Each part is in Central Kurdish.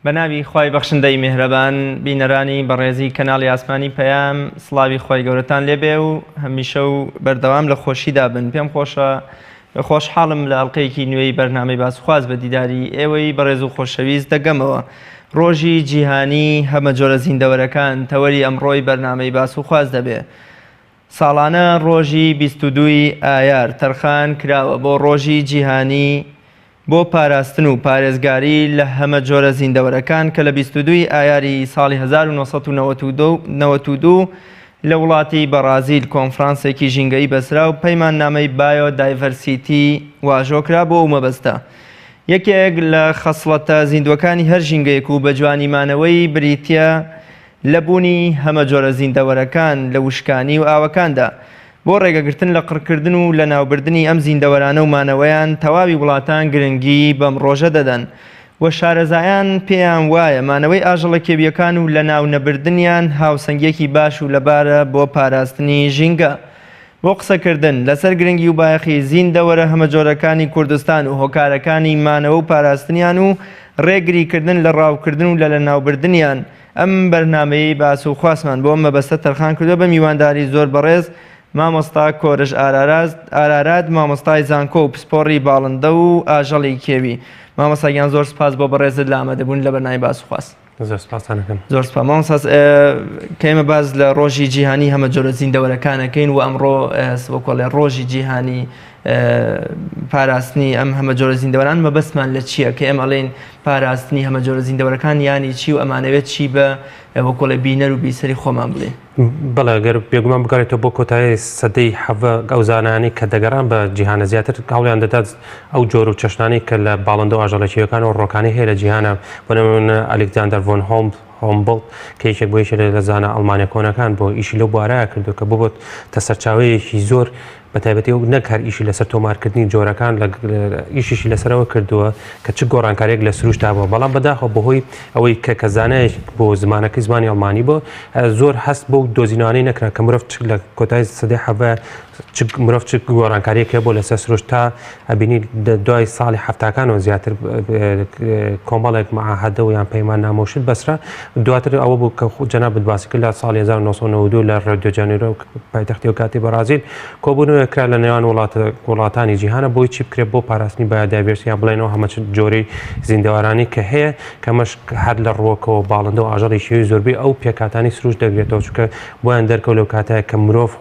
بەناوی خی بەخشندەی میهرەبان بینەرانی بەڕێزی کەناڵی ئاسمانی پەیام سڵاوی خۆی گەورەتان لێبێ و هەمیشە و بەردەوام لە خۆشیدا بن. پێم خۆشە خۆشحاڵم لە ئەڵلقەیەکی نوێی بەرنامەی باسخواز بە دیداری ئێوەی بەڕێز و خۆشەویست دەگەمەوە. ڕۆژی جیهانی هەمە جۆرە زیندەوەرەکان تەوەری ئەمڕۆی بەرنامەی باسوخواز دەبێ. ساڵانە ڕۆژی 22 ئایار تەرخان کراوە بۆ ڕۆژی جیهانی بۆ پاراستن و پارێزگاری لە هەمە جۆرە زیندەوەرەکان کە لە 22 ئایاری ساڵی 1992 لە وڵاتی بەرازیل کۆنفرانسێکی ژینگەی بەسرا و پەیمان نامەی بایۆدایڤەرسیتی واژۆکرا بۆ ئەو مەبەستە. یەکێک لە خەسڵەتە زیندوەکانی هەر ژینگەیەک و بە جوانیمانەوەی بریتە لە بوونی هەمە جۆرە زیندەوەرەکان لە وشکانی و ئاوەکاندا. بۆ ڕێگەگرتن لە قڕکردن و لە ناوبردننی ئەم زیندەوەرانە و مانەوەیان تەواوی وڵاتان گرنگی بەم ڕۆژە دەدەن و شارەزایان پێیان وایە مانەوەی ئاژەڵە کێویەکان و لە ناو نەبردنیان هاوسەنگێکی باش و لەبارە بۆ پاراستنی ژینگە. بۆ قسەکردن لەسەر گرنگی و بایەخی زیندەوەرە هەمە جۆرەکانی کوردستان و هۆکارەکانی مانەوە و پاراستنیان و ڕێگریکردن لە ڕاوکردن و لە ناوبردنیان ئەم بەرنامەی باس و خواستمان بۆ مەبەستە تەرخان کردو بە میوانداری زۆر بەڕێز مامۆستا کۆرش ئارارات مامۆستای زانکۆ و پسپۆڕی باڵندە و ئاژەڵی کێوی. مامۆستاگیان زۆر سپاس بۆ بەڕێزت لە ئامادەبوون لە بەرنامەی باس و خواست. زۆر سپاسانەکەم. زۆر سپاس مامۆستا کەمە باز لە ڕۆژی جیهانی هەمە جۆرە زیندەوەرەکانەکەین و ئەمڕۆ وەکۆڵێ ڕۆژی جیهانی پاراستنی ئەم هەمە جۆرە زیندەوەران مەبەستمان لە چییە کە ئێمە ئەڵێن پاراستنی هەمە جۆرە زیندەوەرەکان ینی چی و ئەمانەوێت چی بە وەکۆڵێ بینەر و بیسەری خۆمان بڵێ. بەڵێ گەر بێگومان بگەڕێتەوە بۆ کۆتایی سەدەی حەڤە ئەو زانانی کە دەگەڕان بە جیهانە زیاتر هەوڵیان دەدات ئەو جۆر و چەشنانی کە لە باڵندە و ئاژەڵەکیەکان و ڕۆکانی هەیە لە جیهانە بۆ نمونە ئەلێکزاندەر ڤۆن هۆمبڵ کە یەکێک بۆ یەکێک لە زانە ئەڵمانیا کۆنەکان بۆ ئیشی لەو بوارەیە کردو کە بۆ تەسەرچاوەیەکی زۆر بەتایبەتی و نەک هەر ئیشی لەسەر تۆمارکردنی جۆرەکان ئیشیشی لەسەرەوە کردووە کە چ گۆڕانکاریێک لە سروشتا بووە بەڵام بەداخەوە بەهۆی ئەوەی کە زانایەک بۆ زمانەکەی زمانی ئەڵمانی بۆ زۆر هەست بۆ دۆزینانەی نەکرا کە مرۆڤ لە کۆتای سەدەی حەڤە مرۆڤ چ گۆڕانکاریەکە بۆ لەسەر سروشت تا ئەبینی دوای ساڵی هەفتاکانەوە زیاتر کۆمەڵێک مەعاهەدە و یان پەیمان نامۆشت بەسرا دواتر ئەوە بوو کە جەنابەت باسی کرد لە ساڵی 1992 لە ڕیۆ دە جانێرۆ پایتەختی وڵاتی بەرازیل کۆبوونەوەکرا لە نێوان وڵاتانی جیهانە بۆی چی بکرێت بۆ پاراستنی بایۆدایڤەرسیتی یان بڵێنەوە هەمە جۆرەی زیندەوەرانی کە هەیە کەمەش هەر لە ڕۆکەوە باڵندە و ئاژەڵی شێوی زۆربەی ئەو پێکاتانی سروشت دەگرێتەوە چونکە بۆیان دەرکەوت لەو کاتەیە کە مرۆڤ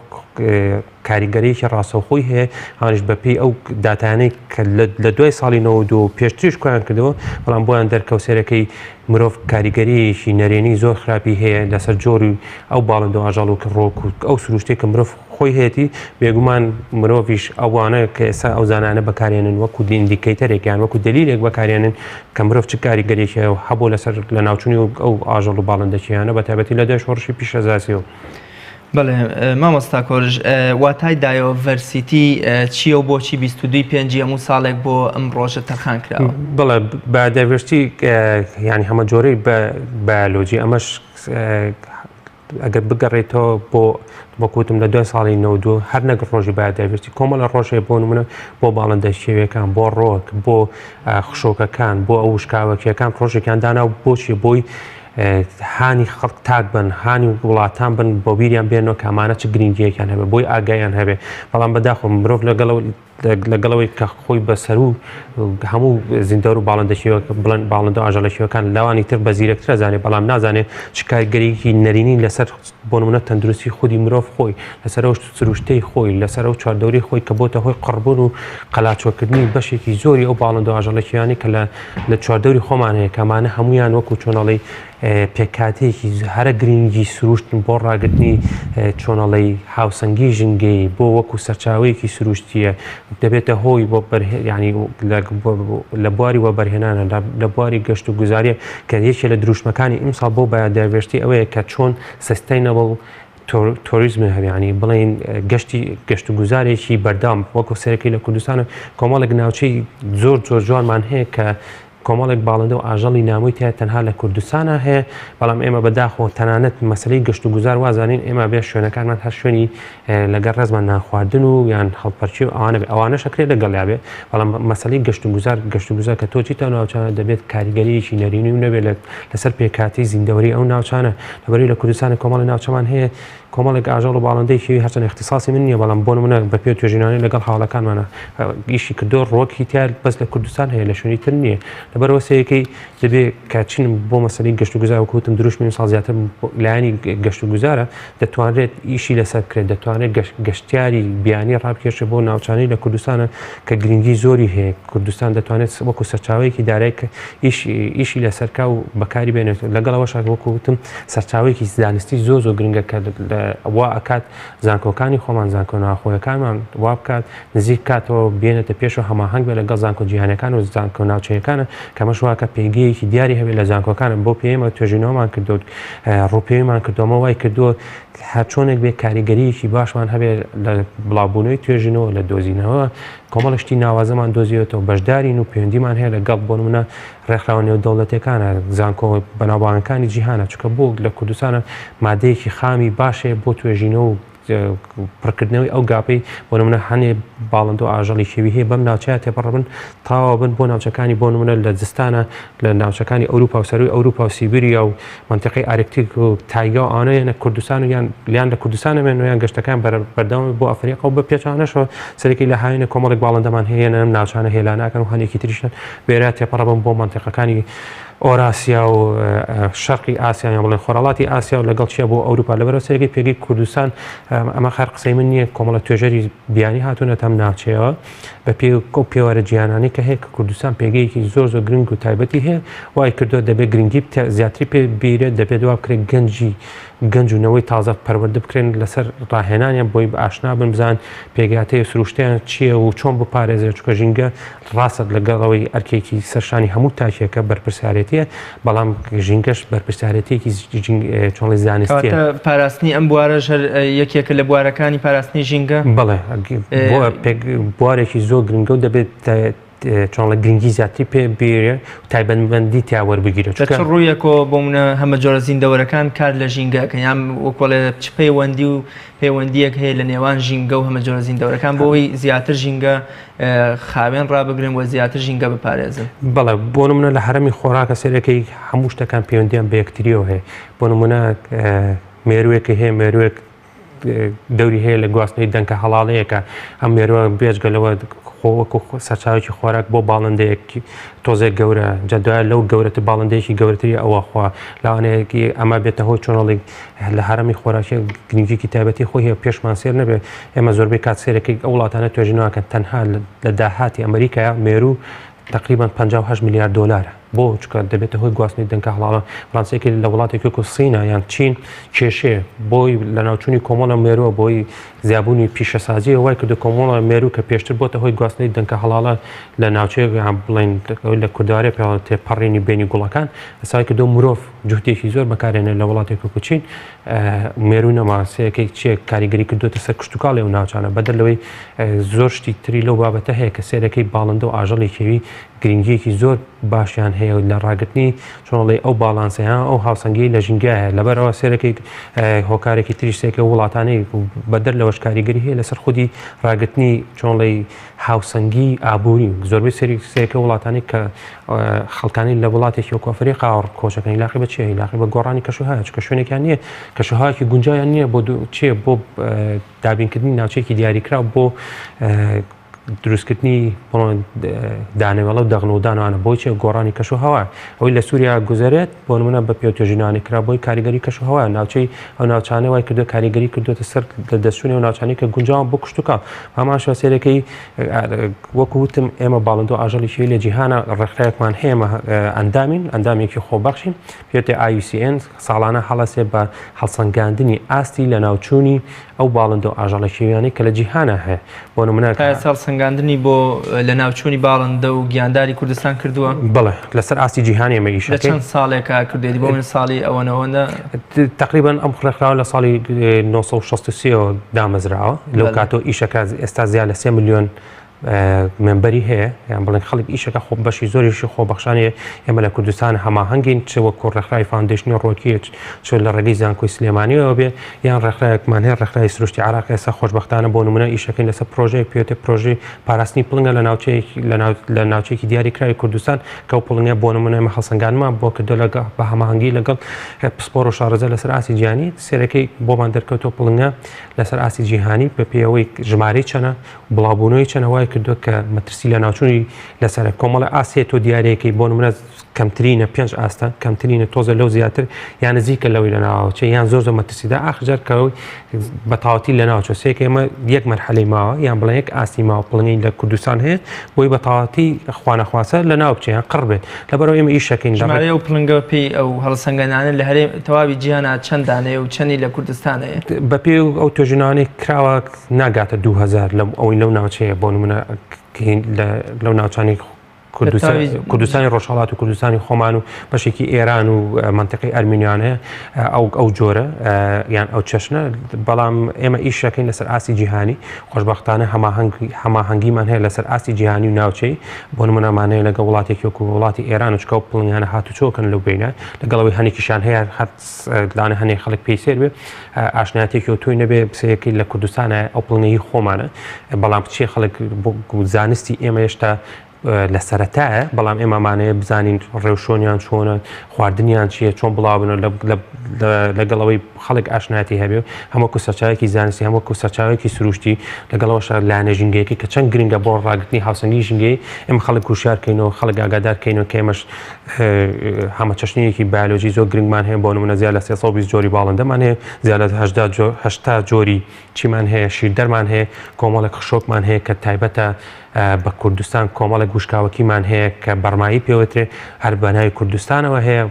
کاریگەریەکی ڕاستەوخۆی هەیە هەڵیش بەپێی ئەو داتانەی کە لە دوای ساڵی 92 پێشتریش کۆیان کردەوە بەڵام بۆیان دەرکەوت سێرەکەی مرۆڤ کاریگەریەکی نەرێنی زۆر خراپی هەیە لەسەر جۆری ئەو باڵندە و ئاژەڵ و ڕۆک و ئەو سروشتێک کە مرۆڤ خۆی هەیەی بێگومان مرۆڤیش ئەوانە کە ئێستا ئەو زانانە بەکارێنن وەکو ئیندیکەیتەرێکیان وەکو دلیلێک بەکارێنن کە مرۆڤ چ کاریگەریەکی هەبوو لەسەر لە ناوچوونی ئەو ئاژەڵ و باڵندەکیانە بەتایبەتی لە دوای شۆڕشی پیشەزاسیەوە. بەڵێ مامۆستا کۆرژ واتای دایۆڤەرسیتی چییە و بۆچی 22 پێنجی هەموو ساڵێک بۆ ئەم ڕۆژە تەرخان کراوە؟ بڵێ بایۆدایڤەرسیتی ینی هەمە جۆرەی بایۆلۆجی ئەمەش ئەگەر بگەڕێتەوە بۆ وەکوتم لە دوای ساڵی 92 هەر نەگەر ڕۆژی بایۆدایڤەرسیتی کۆمەڵە ڕۆژێ بۆ نمونە بۆ باڵندە شێویەکان بۆ ڕۆک بۆ خشۆکەکان بۆ ئەو وشکاوەکیەکان ڕۆژێکیان دانا و بۆچی بۆی هانی خەڵک تاک بن هانی وڵاتان بن بۆ بیریان بێنەوە کامانە چ گرنگیەکان هەبێ بۆی ئاگایان هەبێ بەڵام بەداخۆ مرۆڤ لەگەڵەوەی کە خۆی بەسەر و هەموو زیندەوەر و باڵندەشێوەکە بڵێن باڵندە و ئاژەڵەشێوەکان لەوانی تر بە زیرەکتر ئەزانێ بەڵام نازانێت چ کارگەریەکی نەرینی لەسەر بۆ نمونە تەندروستی خودی مرۆڤ خۆی لەسەرەوە سروشتەی خۆی لەسەرەوە چواردەوری خۆی کە بۆتە هۆی قڕبوون و قەلاچۆکردنی بەشێکی زۆری ئەو باڵندە و ئاژەڵەکیانی کە لە چواردەوری خۆمان هەیە کەمانە هەمویان وەکو چۆنەڵی پێکاتێکی هەرە گرنگی سروشتن بۆ ڕاگرتنی چۆنەڵی هاوسەنگی ژنگەی بۆ وەکو سەرچاوەیەکی سروشتیە دەبێتە هۆی بۆ ینی لە بواری وەبەرهێنانە لە بواری گەشت و گوزاریە کە یەکێ لە دروشمەکانی ئیمساڵ بۆ بایۆدایڤەرسیتی ئەوەیە کە چۆن سستینەبڵ تۆریزمی هەبیانی بڵین گەشت و گوزارێکی بەردام وەکو سەرەکەی لە کوردستانە کۆمەڵێک ناوچەی زۆر جوانمان هەیە کە کۆمەڵێک باڵندە و ئاژەڵی نامووی تیا تەنها لە کوردستانە هەیە بەڵام ئێمە بەداخەوە تەنانەت مەسلەی گەشت و گوزار وازانین ئێمە بێ شوێنەکانمان هەر شوێنی لەگەڵ ڕێزمان ناخواردن و یان هەڵپەرچی و ئەوانە شەکرێت لەگەڵ یابێ بەڵام مەسلەی گەشت و گوزار کە تۆچی تا ناوچانە دەبێت کاریگەریەکی نەرینی و نەبێت لەسەر پێکاتی زیندەوەری ئەو ناوچانە لەبەری لە کوردستانی کۆمەڵی ناوچەمان هەیە کۆمەڵێک ئاژەڵ و باڵندەی هەرچەند اختصاسی من نییە بەڵام بۆ نمونە بە پێ توێژینانی لەگەڵ هاوڵەکانمانە ئیشی کردو ڕۆکی تیا بەس لە کوردستان هەیە لە شوێنی تر نییە لەبەرەوە سەیەکەی دەبێت کاچین بۆ مەسەلەی گەشت و گوزار وکوتم دروشمی ساڵ زیاتر لایەنی گەشت و گوزارە دەتوانرێت ئیشی لەسەر بکرێت دەتوانێت گەشتیاری بیانی ڕابکێشە بۆ ناوچانەی لە کوردستانە کە گرنگی زۆری هەیە کوردستان دەتوانێت وەکو سەرچاوەیەکی دارایی کە ئیشی لەسەرکا و بەکاری بێنێت لەگەڵەوەش وەکوتم سەرچاوەیەکی زانستی زۆر گرنگە کە وا ئەکات زانکۆکانی خۆمان زانکۆ ناخۆیەکانمان وا بکات نزیک کاتەوە بێنێتە پێش و هەماهەنگ بێت لەگەڵ زانکۆ جیهانیەکان و زانکۆ ناوچەیەکانە کەمەش واکە پێگەیەکی دیاری هەبێت لە زانکۆکانە بۆ پێمە توێژینەوەمان کردو ڕوپێویمان کردومە وای کردووە هەر چۆنێک بێ کاریگەریەکی باشمان هەبێت لە بڵاوبوونەوەی توێژینەوە لە دۆزینەوە کۆمەڵشتی ناوازەمان دۆزیێتەوە بەشدارین و پەیوەندیمان هەیە لەگەڵ بۆ نمونە ڕێکخراوە نێودەوڵەتیەکانە زانکۆ بەناوبانگەکانی جیهانە چونکە بۆ لە کوردستانە مادەیەکی خامی باشێ بۆ توێژینەوە و پڕکردنەوەی ئەو گاپەی بۆ نمونە هەنێ باڵند و ئاژەڵی شێوی هەیە بەم ناوچەیە تێپەڕبن تاوا بن بۆ ناوچەکانی بۆ نمونە لە جستانە لە ناوچەکانی ئەوروپا و سەروی ئەوروپا و سیبیریا و منتیقی ئارکتیک و تایگا و ئانەیە کوردستان و یان لە کوردستانە مێنویان گەشتەکان بەردەوام بۆ ئەفریقا و بە پێچانەشەوە سەرەکی لە هاوینە کۆمەڵێک باڵندەمان هەیە نەم ناوچانە هێلاناکەن و هەنێکی تریشن بێرە تێپەڕبن بۆ منتیقەکانی ئۆراسیا و شەرقی ئاسیا یان بڵێن خۆراڵاتی ئاسیا و لەگەڵ چیە بۆ ئەوروپا لەبەرەوە سەرەکی پێگەی کوردستان ئەمە خەر قسەی من نییە کۆمەڵە توێژەری بیانی هاتوونە تەم ناوچەیەوە بە پێ پێوەرە جیهانانی کە هەیە کە کوردستان پێگەیەکی زۆر گرنگ و تایبەتی هەیە وای کردووە دەبێت گرنگی زیاتری پێ بیرێت دەبێت وا بکرێت گەنجونەوەی تازە پەروەردە بکرێن لەسەر ڕاهێنانیان بۆی بە ئاشنا بن بزان پێگاتەیە سروشتیان چییە و چۆن بپارێزێت چکە ژینگە ڕاستت لەگەڵەوەی ئەرکێکی سەرشانی هەموو تاکێکە بەرپرسیارەتیە بەڵام ژینگەش بەرپرسیارەتێکی چۆنڵی زانستی پاراستنی ئەم بوارەژ یەکێکە لە بوارەکانی پاراستنی ژینگە بڵێ بوارێکی زۆر گرنگە و دەبێت چۆن لە گرنگی زیاتری پێ بێرە و تایبەتمەندی تیاوەربگیرە چ ڕوویەکەوە بۆ منە هەمە جۆرە زیندەوەرەکان کار لە ژینگەکە یان وەکۆڵێ چ پەیوەندی و پەیوەندیەک هەیە لە نێوان ژینگە و هەمە جۆرە زیندەوەرەکان بۆەوەی زیاتر ژینگە خاوێن ڕابگرن و زیاتر ژینگە بپارێزن بەڵێ بۆ نمونە لە هەرمی خۆراکە سەرەکەی هەموو شتەکان پەیوەندیان بە یەکتریەوە هەیە بۆ نمونە مێرووێکی هەیە مێرووێک دەوری هەیە لە گواستنەی دەنکە هەڵاڵەیەکە ئەم مێرووە بێژگەلەوە وەکو سەرچاوێکی خۆراک بۆ باڵندەیەکی تۆزێک گەورە جەدوایە لەو گەورەتە باڵندەیەکی گەورەتری ئەوەخوا لاوانەیەکی ئەمە بێتە هۆی چۆنەڵی لە هەرمی خۆراکی گرنگیکی تایبەتی خۆی هەیە پێشمان سێر نەبێت ئێمە زۆربەی کات سێرەکەی ئەو وڵاتانە توێژینەوەکە تەنها لە داهاتی ئەمریکایە مێرو تقریبا 58 میلیارد دلار بۆ چکە دەبێتە هۆی گواستنی دەنکە هەڵاڵە فڵانسێکی لە وڵاتێکی وەکو سینە یان چین کێشەیە بۆی لە ناوچوونی کۆمەڵە مێرووە بۆی زیابوونی پیشەسازیە وای کردو کۆمەڵە مێرو کە پێشتر بۆتە هۆی گواستنی دەنکە هەڵاڵە لە ناوچەیە بڵین لە کوردارێ پێڵ تێپەڕێنی بینی گوڵەکان ئەسای کردو مرۆڤ جوهدێکی زۆر بەکارێنێ لە وڵاتێک وەکو چین مێرو نەماسەیەکەی چیە کاریگەری کردوتە سەر کشتتوکاڵێ و ناوچانە بەدەلەوەی زۆر شتی تری لەو بابەتە هەیە کە سێرەکەی باڵندە و ئاژەڵی کێوی گرنگیەکی زۆر باشیان هەیە لە ڕاگرتنی چۆنڵی ئەو باڵانسەیان ئەو هاوسەنگی لە ژینگایە لەبەرەوە سێرەکەی هۆکارێکی تریشتێکە وڵاتانەی بەدەر لەوەش کاریگەری هەیە لەسەر خودی ڕاگرتنی چۆنڵی هاوسەنگی ئابووری زۆربەی سەری سێکە وڵاتانی کە خەڵکانی لە وڵاتێکی وەکو ئەفریقا کۆچەکەن علاقی بە چیە علاقی بە گۆڕانی کەشوهایە چکە شوێنێکیان نییە کەشوهایەکی گونجایان نییە بۆ چیە بۆ دابینکردنی ناوچەیەکی دیاریکرا بۆ دروستکردنی دانەوەڵە و دەغنودانوانە بۆی چێ گۆڕانی کەش و هەوا ئەوی لە سووریا گوزارێت بۆ نمونە بە پێ توێژینانی کرا بۆی کاریگەری کەش و هەوا ناوچەی ئەو ناوچانە وای کردو کاریگەری کردوتە سەر لە دەستچوونی و ناوچانی کە گونجاوان بۆ کشتتوکە هەماشە سێرەکەی وەکو وتم ئێمە باڵند و ئاژەڵی شێ لە جیهانە ڕێکخراوێکمان هەیەمە ئەندامێکی خۆبەخشین پێوتێ IUCN ساڵانە هەڵەسێ بە هەڵسەنگاندنی ئاستی لە ناوچوونی ئەو باڵند و ئاژەڵە شێویانی کە لە جیهانە هەیە بۆ نمونە سەنگاندنی بۆ لە ناوچوونی باڵندە و گیانداری کوردستان کردووە بڵێ لەسەر ئاستی جیهانی ئەمەیش چەند ساڵێکە کردێتی بۆ من ساڵی ئەوەنەوەندە تقریبان ئەم خڕێکراوە لە ساڵی 1963 دامەزراوە لەو کاتۆ ئیشەکە ئێستا زیاد لە 3 میلیۆن مێمبەری هەیە یان بڵێن خەڵک ئیشەکە خۆ بەشی زۆریشی خۆبەخشانەیە ئێمە لە کوردستان هەماهەنگین چ وەکو ڕێکخراوی فاوندیشنی ڕۆکیە چ لە ڕێگەی زانکۆی سلێمانیەوە بێ یان ڕێکخراوێکمان هەیە ڕێکخراوی سروشتی عێراق ئێستا خۆشبەختانە بۆ نمونە ئیشەکەین لەسەر پرۆژەی پێوتێ پرۆژەی پاراستنی پڵنگە لە ناوچەیەکی دیاریکراوی کوردستان کە ئەو پڵنگە بۆ نمونە ئێمە هەڵسەنگانمان بۆ کردو لەگەڵ بە هەماهەنگی لەگەڵ پسپۆر و شارەزە لەسەر ئاسی جیهانی سێرەکەی بۆمان دەرکەوتەوە پڵنگە لەسەر ئاسی جیهانی بە پێوەی ژمارەی چەنە بڵاوبوونەوەی چەنە وای کردووە کە مەترسی لە ناوچوونی لەسەر کۆمەڵە ئاسیە تۆ دیارەیەکەی بۆ نمونە کەمترینە 5 ئاستا کەمترینە تۆزە لەو زیاتر یان نزیکە لەوەی لە ناوچە یان زۆر مەترسیدا ئاخجار کەەوەی بەتاواتی لە ناوچە سێک ئێمە یەک مەرحەلەی ماوە یان بڵێن یەک ئاستی ماوە پڵنگی لە کوردستان هەیە بۆی بەتاواتی خوانەخواسە لە ناو بچێ یان قڕ بێت لەبەرەوە ئێمە ئیشەکەین ژمارەی ئەو پڵنگە پێی ئەو هەڵسەنگانانە لە هەرێم تەواوی جیهانە چەندانەیە و چەندی لە کوردستانەیە بە پێ ئەو توێژنانەی کراوە ناگاتە 2000 لەم ئەوەی لەو ناوچەیە بۆ نمونە لەو ناوچانی کوردستانی ڕۆژهەڵات و کوردستانی خۆمان و بەشێکی ئێران و منتیقی ئەرمینیانەیە ئەو جۆرە یان ئەو چەشنە بەڵام ئێمە ئیشەکەین لەسەر ئاسی جیهانی خۆشبەختانە هەماهەنگیمان هەیە لەسەر ئاسی جیهانی و ناوچەی بۆ نمونەمانەیە لەگە وڵاتێکی وەکو وڵاتی ئێران و چکە پڵنیانە هاتوچۆکن لەو بینە لەگەڵەوەی هەنێکیشان هەیە لاانە هەنێک خەڵک پێی سێر بێ ئاشنایەتێکی و توی نەبێ پسەیەکی لە کوردستانە ئەو پڵنەیی خۆمانە بەڵام چی خەڵک زانستی ئێمە هێشتا لە سەرەتایە بەڵام ئێمەمانەیە بزانین ڕێوشۆنیان چۆنە خواردنیان چییە چۆن بڵاوبن لەگەڵەوەی خەڵک ئاشناتی هەبێ هەموو سەرچاوێکی زانستی هەموو سەرچاوێکی سروشتی لەگەڵەوەش لایەنە ژینگەیەکی کە چەند گرنگە بۆ ڕاگرتنی هاوسەنگی ژینگەی ئێمە خەڵک کوشارکەینەوە خەڵک ئاگادارکەینەوە کە ئێمەش هەمە چەشنەیەکی بیولۆژی زۆر گرنگمان هەیە بۆ نمونە زیاد لە 320 جۆری باڵندەمان هەیە زیاد لە 80 جۆری چیمان هەیە شیردەرمان هەیە کۆمەڵێک خشۆکمان هەیە کە تایبەتە بە کوردستان کۆمەڵە گوشکاوەکیمان هەیە کە بەرمایی پێوەترێ هەر بەناوی کوردستانەوە هەیە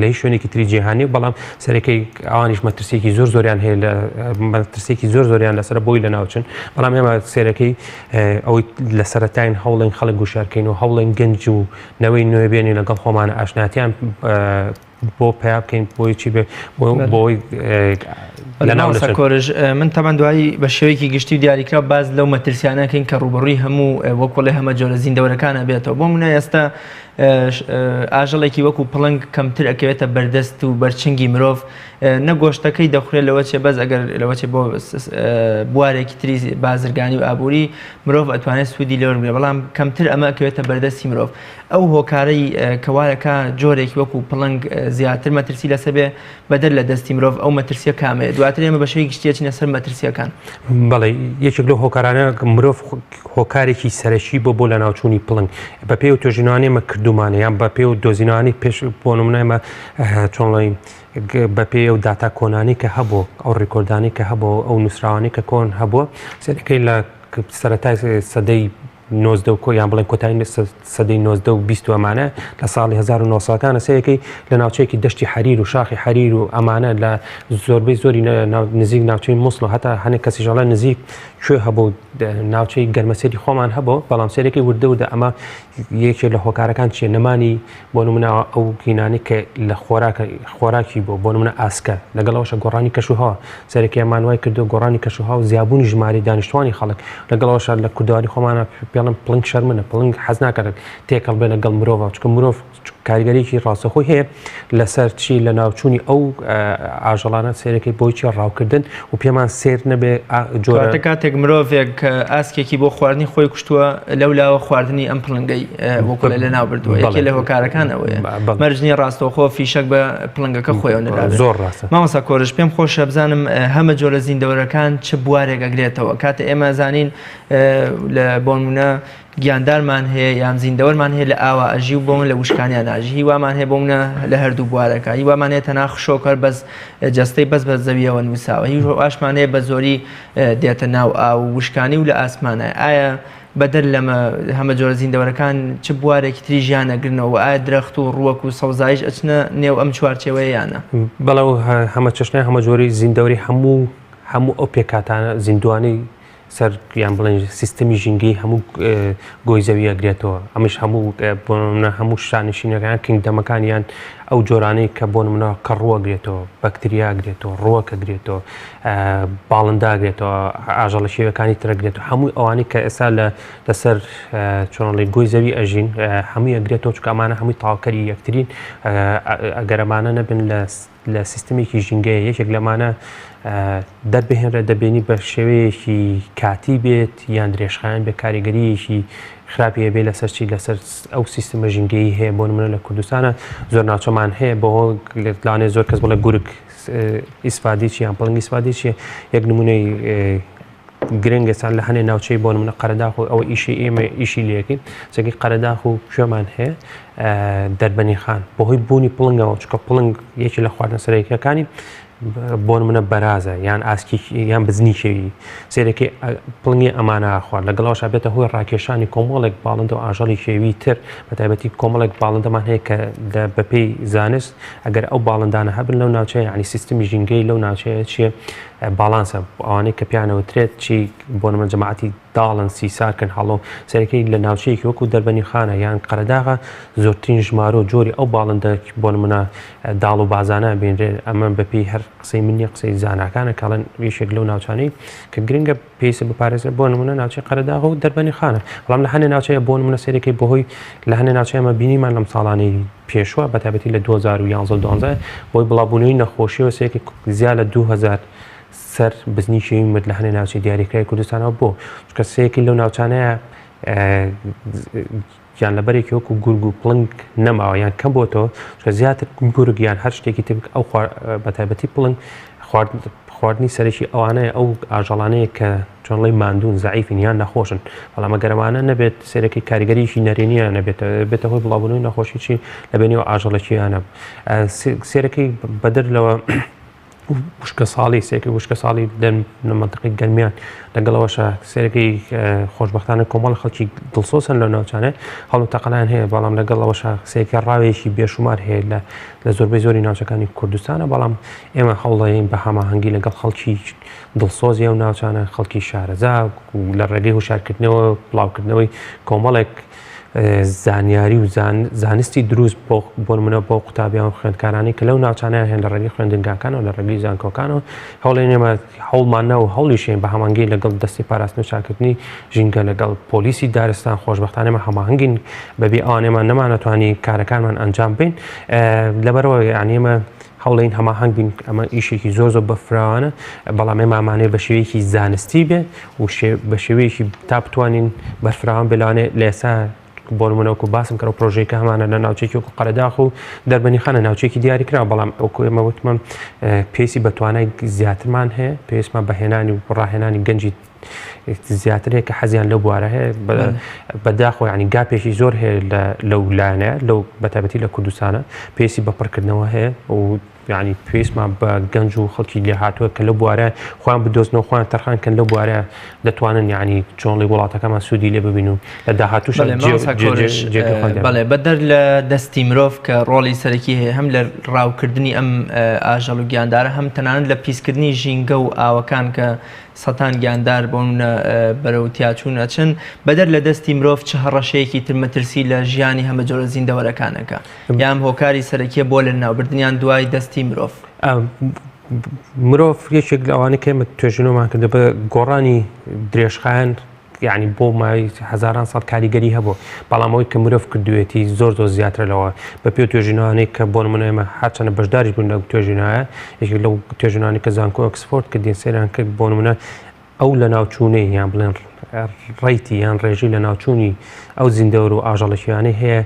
لەی شوێنێکی تری جیهانی بەڵام سەرەکەی ئەوانیش مەترسێکی زۆریان هەیە لە مەترسێکی زۆریان لەسەر بۆی لە ناوچن بەڵام ئێمە سێرەکەی ئەوەی لە سەرەتاین هەوڵێن خەڵک گوشارکەین و هەوڵێن گەنج و نەوەی نوێبێنی لەگەڵ خۆمانە ئاشناتیان بۆ پیا بکەین بۆی چی بێ بۆی کۆرژ من تامان دوایی بە شێوەیەکی گشتی و دیاریکرا باز لەو مەترسیانەکەین کە ڕوبڕووی هەموو وەکوڵێ هەمە جۆرە زیندەوەرەکانە بێتەوە بۆ منە ئێستا ئاژەڵێکی وەکو پڵنگ کەمتر ئەکەوێتە بەردەست و بەرچنگی مرۆڤ نەگۆشتەکەی دەخورێت لەوە چێ بەس ئەگەر لەوە چێ بۆ بوارێکی تری بازرگانی و ئابووری مرۆڤ ئەتوانێت سوودی لێوە بێ بەڵام کەمتر ئەمە ئەکەوێتە بەردەستی مرۆڤ ئەو هۆکارەی کەوارەکە جۆرێکی وەکو پڵنگ زیاتر مەترسی لەسەر بێ بەدەر لە دەستی مرۆڤ ئەو مەترسیە کامێ دواتر ئێمە بە شێوەیەکی گشتیەچینە سەر مەترسیەکان بەڵێ یەکێک لەو هۆکارانە مرۆڤ هۆکارێکی سەرەکی بۆ لە ناوچوونی پڵنگ بە پێ و تۆژینوانێ مە کردومانە یان بە پێ و دۆزینوانی پێش بۆ نمونە ئێمە چۆنڵی بە پێ و داتا کۆنانی کە هەبوو ئەو ڕێکۆردانی کە هەبوو ئەو نووسراوانی کە کۆن هەبووە سەرەکەی لە سەرەتای سەدەی 90 یان بڵێن کۆتایی سەدەی 90 و 20 ئەمانە لە ساڵی 1970 سەیەکەی لە ناوچەیەکی دەشتی حەریر و شاخی حەریر و ئەمانە لە زۆربەی زۆری نزیک ناوچەی مووسڵ هەتا هەنێک کەسیژەڵە نزیک کوێ هەبوو ناوچەی گەرمەسێری خۆمان هەبوو بەڵام سێرەکەی وردەودا ئەمە یەکێک لە هۆکارەکان چیە نەمانی بۆ نمونەوە ئەو گینانی کە لە خۆراکی بۆ نمونە ئاسکە لەگەڵەوەشە گۆڕانی کەشوهەوە سەرەکیمان وای کردو گۆڕانی کەشوهەوە و زیابوونی ژماری دانیشتوانی خەڵک لەگەڵەوەشە لە کوردواری خۆمانە پێڵم پڵنگ شەرمنە پڵنگ حەز ناکات تێکەڵ بێ لەگەڵ مرۆڤ چکە مرۆڤ کاریگەریکی ڕاستەخۆی هەیە لەسەر چی لە ناوچوونی ئەو ئاژەڵانە سێرەکەی بۆی چی ڕاوکردن و پێمان سێر نەبێ جۆرە کاتێک مرۆڤێک ئاسکێکی بۆ خواردنی خۆی کوشتووە لەولاوە خواردنی ئەم پڵنگەی بۆکۆلە لە ناو بردووە یەکێ لە هۆکارەکان ئەوەیە مەرجنی ڕاستەوخۆ فیشەک بە پڵنگەکە خۆیەوە نەدابێت زۆر ڕاستە مامۆستا کۆرژ پێم خۆشە بزانم هەمە جۆرە زیندەوەرەکان چ بوارێک ئەگرێتەوە کاتە ئێمە زانین لە بۆ نمونە گیاندارمان هەیە یان زیندەوەرمان هەیە لە ئاوا ئەژی و بۆمن لە وشکانیان ناژی هیوامان هەیە بۆمنە لە هەردوو بوارەکە هیوامان هەیە تەناخ شۆکەر بەس جەستەی بەس بە زەویەوە نووساوە هیچ ئاشمان هەیە بە زۆری دێتە ناو ئاو وشکانی و لە ئاسمانە ئایا بەدەر لەمە هەمە جۆرە زیندەوەرەکان چ بوارێکی تری ژیانەگرنەوە ئایا درەخت و ڕووەک و سەوزایش ئەچنە نێو ئەم چوارچێوەیە یانە بەڵێ هەمە چەشنای هەمە جۆری زیندەوەری هەموو ئەو پێکاتانە زیندوانی سەر یان بڵێن سیستەمی ژینگەی هەموو گۆی زەوی ئەگرێتەوە ئەمەش هەموو شانشینەکان کینگدەمەکانیان ئەو جۆرانەی کە بۆ نمونە کە ڕوەگرێتەوە بەکتریاگرێتەوە ڕوەکەگرێتەوە باڵنداگرێتەوە ئاژەڵە شێوەکانی ترەگرێتەوە هەمووی ئەوانی کە ئێستا لەسەر چۆنڵی گۆی زەوی ئەژین هەمووی ئەگرێتەوە چکە ئەمانە هەمووی تاواکەری یەکترین ئەگەرەمانە نەبن لە سیستەمێکی ژینگەیە یەکێک لەمانە دەربهێنرە دەبێنی بە شێوەیەکی کاتی بێت یان درێژخایان بە کاریگەریەکی خراپیە بێ لەسەرچی لەسەر ئەو سیستەمە ژینگەی هەیە بۆ نمونە لە کوردستانە زۆر ناوچەمان هەیە بۆ لەوانێ زۆر کەس بڵێ گورگ ئیسفادی چی یان پڵنگ ئیسفادی چیە یەک نمونەی گرنگستان لە هەنێ ناوچەی بۆ نمونە قەرەداخ و ئەوە ئیشی ئێمە ئیشی لەکەین چەکی قەرەداخ و شوێمان هەیە دەربەنی خان بۆهۆی بوونی پڵنگەوە چکە پڵنگ یەکی لە خواردنە سەرەکیەکانی بۆ نمونە بەرازە یان ئاسکی یان بزنی شێوی سێرەکەی پڵنگی ئەمانە خوارد لەگەڵەوەش بێتە هۆی ڕاکێشانی کۆمەڵێک باڵندە و ئاژەڵی شێوی تر بە تایبەتی کۆمەڵێک باڵندەمان هەیە کە بەپێی زانست ئەگەر ئەو باڵندانە هەبن لەو ناوچەیە ینی سیستمی ژینگەی لەو ناوچەیە چیە باڵانسە ئەوانەی کە پیانەوەترێت چی بۆ نمە جەماعەتی داڵن سیساکن هەڵۆ سەرەکەی لە ناوچەیەکی وەکو دەربەنی خانە یان قەرەداغا زۆرترین ژمارە و جۆری ئەو باڵندە بۆ نمونە داڵ و بازانە بێنرێت ئەمە بەپێی هەر قسەی منیە قسەی زاناکانە کاڵەن ویشێک لەو ناوچانەی کە گرنگە پێویستە بپارێزرێت بۆ نمونە ناوچەی قەرەداغا و دەربەنی خانە بەڵام لە هەنێ ناوچەیە بۆ نمونە سەرەکەی بەهۆی لە هەنێ ناوچەیەمە بینیمان لەم ساڵانەی پێشوە بە تایبەتی لە 2011 بۆی بڵاوبوونەوەی نەخۆشیەوە سەیەکی زیاد لە 2000 سەر بزنی شێوی مرد لە هەنێ ناوچەی دیاریکرای کوردستانەوە بۆ چکە سەیەکی لەو ناوچانەیە یان لەبەرێکی وەکو گورگ و پڵنگ نەماوە یان کەم بۆتەوە چکە زیاتر گورگ یان هەر شتێکی تر ئەو بە تایبەتی پڵنگ خواردنی سەرەکی ئەوانەیە ئەو ئاژەڵانەیە کە چۆنڵی ماندوون زعیفین یان نەخۆشن بەڵام ئەگەرەوانە نەبێت سەرەکی کاریگەریشی نەرێنیە بێتە هۆی بڵاوبوونەوەی نەخۆشیی لەبێنەوە ئاژەڵەکییانە سێرەکەی بەدر لەوە وشکە ساڵی سێکی وشکە ساڵی منتەقی گەرمیان لەگەڵەوەشە سێرەکەی خۆشبەختانە کۆمەڵ خەڵکی دڵسۆسن لە ناوچانە هەڵ و تەقەلایان هەیە بەڵام لەگەڵەوەشە سێکی ڕاوێکی بێشومار هەیە لە زۆربەی زۆری ناوچەکانی کوردستانە بەڵام ئێمە هەوڵدەین بە هەماهەنگی لەگەڵ خەڵکی دڵسۆزی ئەو ناوچانە خەڵکی شارەزا لە ڕێگەی هوشارکردنەوە بڵاوکردنەوەی کۆمەڵێک زانیاری و زانستی دروست بۆ نمونە بۆ قوتابیان و خوێندکارانی کە لەو ناوچانیان هێن لە ڕێگەی خوێندنگاکانەوە لە ڕێگەی زانکۆکانەوە هەوڵێن ئێمە هەوڵمانە و هەوڵیشێن بە هەمانگی لەگەڵ دەستی پاراستن و چاکردنی ژینگە لەگەڵ پۆلیسی دارستان خۆشبەختانێمە هەماهەنگین بەبێ ئەوانێمان نەمانەتوانی کارەکانمان ئەنجام بین لەبەرەوە یعنی ئێمە هەوڵین هەماهەنگ بین ئەمە ئیشێکی زۆر بەفراوانە بەڵام ئێمامانێ بە شێوەیەکی زانستی بێ و بە شێوەیەکی تا بتوانین بەفراوان بلانێ لە ئێستا بۆ نمونەوەکو باسم کە پرۆژێکە هەمانە لە ناوچێکی وەکو قەرەداخ و دەربەنی خانە ناوچێکی دیاری کرا بەڵام ئەوکو ئێمە وتمەم پێویستی بە توانای زیاترمان هەیە پێویستمان بەهێنانی و ڕاهێنانی گەنجی زیاتر هەیە کە حەزیان لەو بوارە هەیە بەداخۆ ینی گاپێکی زۆر هەیە لەو لایەنەیە لەو بەتایبەتی لە کوردستانە پێویستی بە پڕکردنەوە هەیە و ینی پێویستمان بە گەنج و خەڵکی لێ هاتووە کە لە بوارە خۆیان بدۆزنەوە خۆیان تەرخانکەن لە بوارە دەتوانن ینی چۆنڵی وڵاتەکەمان سوودی لێ ببین و لە داهاتووش بەڵێ بەدەر لە دەستی مرۆڤ کە ڕۆڵی سەرەکی هەیە هەم لە ڕاوکردنی ئەم ئاژەڵ و گیاندارە هەم تەنانەت لە پیسکردنی ژینگە و ئاوەکان کە سەتان گیاندار بۆن بەرەو تیاچوون ئەچن بەدەر لە دەستی مرۆڤ چه هەڕەشەیەکی تر مەترسی لە ژیانی هەمە جۆرە زیندەوەرەکانەکە یان هۆکاری سەرەکیە بۆ لە ناوبردنیان دوای دەستی مرۆڤ مرۆڤ یەکێک لەوانەیە کە ئێمە توێژینەوەمان کردە بە گۆڕانی درێژخایەن یعنی بۆ مای هەزاران ساڵ کاریگەری هەبوو بەڵام ئەوەی کە مرۆڤ کردوێتی زۆر زیاترە لەوە بە پێ توێژینەوەی کە بۆ نمونە ئێمە هەرچەندە بەشداریش بوون لەو توێژینایە یەکێک لەو توێژینانی کە زانکۆ ئۆکسفۆرد کردین سەیران کرد بۆ نمونە ئەو لە ناوچوونەی یان بڵێن ڕێیتی یان ڕێژی لە ناوچوونی ئەو زیندەوەر و ئاژەڵەکیانەی هەیە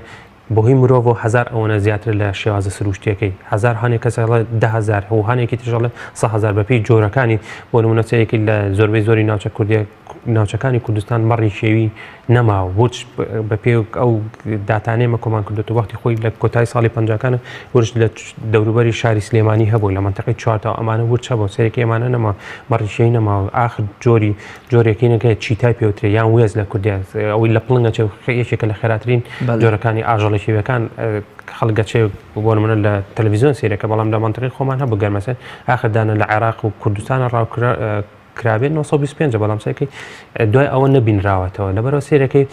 بۆهی مرۆڤ هزار ئەوەنە زیاتر لە شێوازە سروشتیەکەی هزار هەنێک کەسەڵە 10,000 و هەنێکی تژەڵە 100,000 بەپی جۆرەکانی بۆ نمونەچەیەکی لە زۆربەی زۆری ناوچە کوردی ناوچەکانی کوردستان مەڕی شێوی نەماوە وچ بە پێ ئەو داتانێمە کۆمان کردێت و وەختی خۆی لە کۆتای ساڵی 50کانە ورش لە دەوروبەری شاری سلێمانی هەبوو لە منتەقەی چوارتەوە ئەمانە ورچ هەبوو سەرێکی ئێمانە نەما مەڕی شێوی نەماوە ئاخر جۆرێکی نەکە چیتای پێوترێ یان وێز لە کوردیان ئەوەی لە پڵنگە یەکێکە لە خێراترین جۆرەکانی ئاژەڵە شێوەکان خەڵگەچێ بۆ نمونە لە تەلەڤیزیۆن سیرەکە بەڵام لە منتەقەی خۆمان هەبوو گەرمەسەر ئاخردانە لە عێراق و کوردستانە کرابێت 925 بەڵام سەرەکی دوای ئەوە نەبینراوەتەوە لەبەرەوە سێرەکەی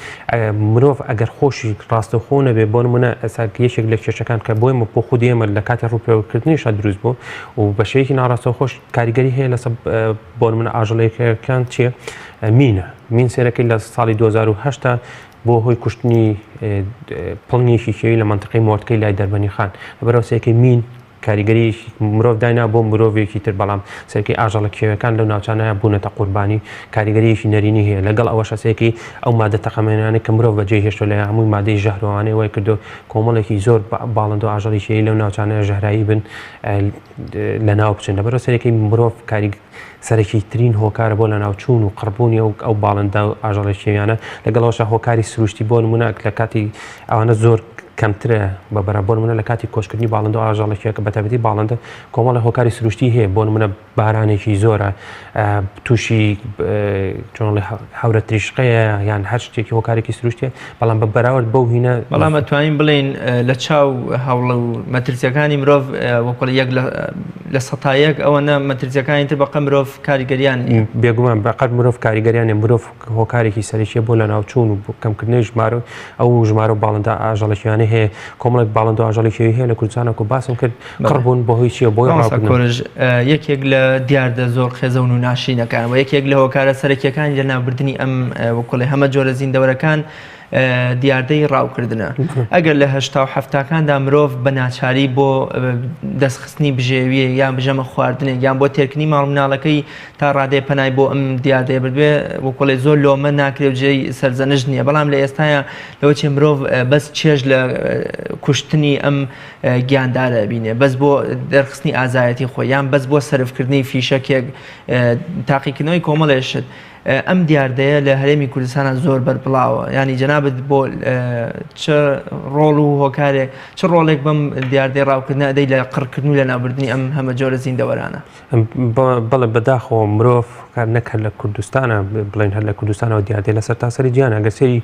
مرۆڤ ئەگەر خۆشی ڕاستەخۆ نەبێ بۆ نمونە یەکێک لە کێشەکان کە بۆ ئێمە بۆ خودی ئێمە لە کاتی ڕووپێوەکردنیشە دروست بوو و بە شێوەیەکی ناڕاستەوە خۆش کاریگەری هەیە لەسەر بۆ نمونە ئاژەڵەکان چییە؟ مین سێرەکەی لە ساڵی 2010 بۆ هۆی کوشتنی پڵنیشی شێوی لە منتقی مۆردکەی لای دەربەنی خان لەبەرەوە سێرەکەی مین کاریگەری مرۆڤ داینا بۆ مرۆڤێکی تر بەڵام سەرکی ئاژەڵە کێوەکان لەو ناوچانەیە بوونەتە قوربانی کاریگەریەکی نەرینی هەیە لەگەڵ ئەوە شەسێکی ئەو مادە تەقەمێنانەی کە مرۆڤ بەجێ هێشتۆ لە هەمووی مادەی ژەهرەوانەی وای کردو کۆمەڵێکی زۆر باڵند و ئاژەڵی شێوی لەو ناوچانەیە ژەهرایی بن لە ناو بچن لەبەرەوە سەرەکی مرۆڤ سەرەکی ترین هۆکارە بۆ لە ناوچوون و قڕبوونی ئەو باڵندا و ئاژەڵی شێویانە لەگەڵەوەشە هۆکاری سروشتی بۆ نمونە لە کاتی ئەوانە زۆر کەمترە بە بەرامبەر منە لە کاتی کۆشکردنی باڵند و ئاژەڵێکە کە بەتابەتی باڵندە کۆمەڵە هۆکاری سروشتی هەیە بۆ نمونە بارانێکی زۆرە تووشی چۆن هەورە تریشقەیە یان هەر شتێکی هۆکارێکی سروشتیە بەڵام بە بەراورد بەو هینە بەڵام ئەتوانین بڵێن لە چاو هەوڵە و مەترسیەکانی مرۆڤ وەکڵ یەک لە سەتایەک ئەوەنە مەترسیەکانی تر بەقە مرۆڤ کاریگەریان بێگومان بەقەت مرۆڤ کاریگەریانێ مرۆڤ هۆکارێکی سەرەکیە بۆ لە ناوچوون و کەمکردنی ژمارە ئەو ژمارە و باڵندا ئاژەڵەکیانە هەیە کۆمەڵێک باڵند و ئاژەڵێکی هەیە لە کوردستانە و باسم کرد قڕبوون بەهۆی چییە بۆی کۆرژ یەکێک لە دیاردە زۆر خێزەون و ناشینەکان و یەکێک لە هۆکارە سەرەکیەکانی لە ناوبردننی ئەم وەکڵی هەمە جۆرە زیندەوەرەکان دیاردەی ڕاوکردنە ئەگەر لە هەشتا و هەفتاکاندا مرۆڤ بە ناچاری بۆ دەستخستنی بژێویە یان بژەمە خواردنێک یان بۆ تێرکردنی ماڵ مناڵەکەی تا ڕادێ پەنای بۆ ئەم دیاردەیە بێ وەکڵێ زۆر لۆمە ناکرێ جێی سەرزەنش نییە بەڵام لە ئێستاە لەوە چێ مرۆڤ بەس چێژ لە کوشتنی ئەم گیاندارە بینێ بەس بۆ دەرخستنی ئازایەتی خۆی یان بەس بۆ سەرفکردنی فیشەکێک تاقیکردنەوەی کۆمەڵێشت ئەم دیاردەیە لە هەرێمی کوردستانە زۆر بەربڵاوە ینی جەنابەت بۆ چ ڕۆڵ و هۆکارێک چ ڕۆڵێک بەم دیاردەی ڕاوکردنە دەی لە قڕکردن و لە ناوبردنی ئەم هەمە جۆرە زیندەوەرانە بەڵێ بەداخەوە مرۆڤ کار نەکرد لە کوردستانە بڵێن هەر لە کوردستانەوە دیاردەی لەسەر تاسەری گیانە ئەگەر سەری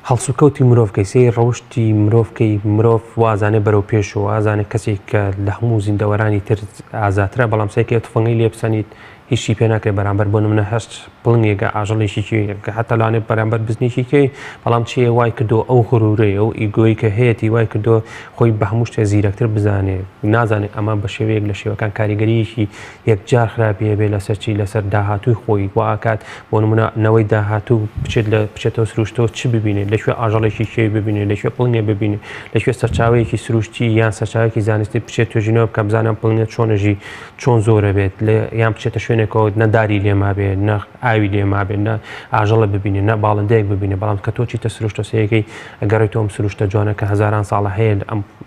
هەڵسوکەوتی مرۆڤکەی سەی ڕەوشتی مرۆڤکەی مرۆڤ وازانێ بەرەو پێش و ئازانێ کەسێک کە لە هەموو زیندەوەرانی تر ئازاترە بەڵام سێکی تفەنگی لێ بسەنیت هیچی پێ ناکرێت بەرامبەر بۆ منە هەست پڵنیێگە ئاژەڵێکی حتا لاانێ بەرامبەر بزنیشیکەی بەڵام چیە وای کردو ئەو غڕورەیە ئەو ئیگۆی کە هەیەی وای کردو خۆی بە هەموو شتێ زیرەکتر بزانێ نازانێت ئەمە بە شێوەیەک لە شێوەکان کاریگەریەکی یەکجار خراپیە بێ لەسەرچی لەسەر داهاتووی خۆی واکات بۆ نمونە نەوەی داهاتوو بچێتەوە سروشتەوە چ ببینێت لەکوێ ئاژەڵێکی شێوی ببینێت لەکوێ پڵنیە ببینێت لەکوێ سەرچاوەیەکی سروشتی یان سەرچاوێکی زانستی بچێت توێژینەوە بکە بزانم پڵنێت چۆنەژی چۆن زۆرە بێت یان بچێتە شوێنێکەوە نەداری لێما بێ نە ئاوی لێما بێ نە ئاژەڵە ببینێ نە باڵندەیەک ببینێ بەڵام کە تۆ چیتە سروشتە سەیەکەی ئەگەڕێت تۆم سروشتە جوانە کە هەزاران ساڵە هەیە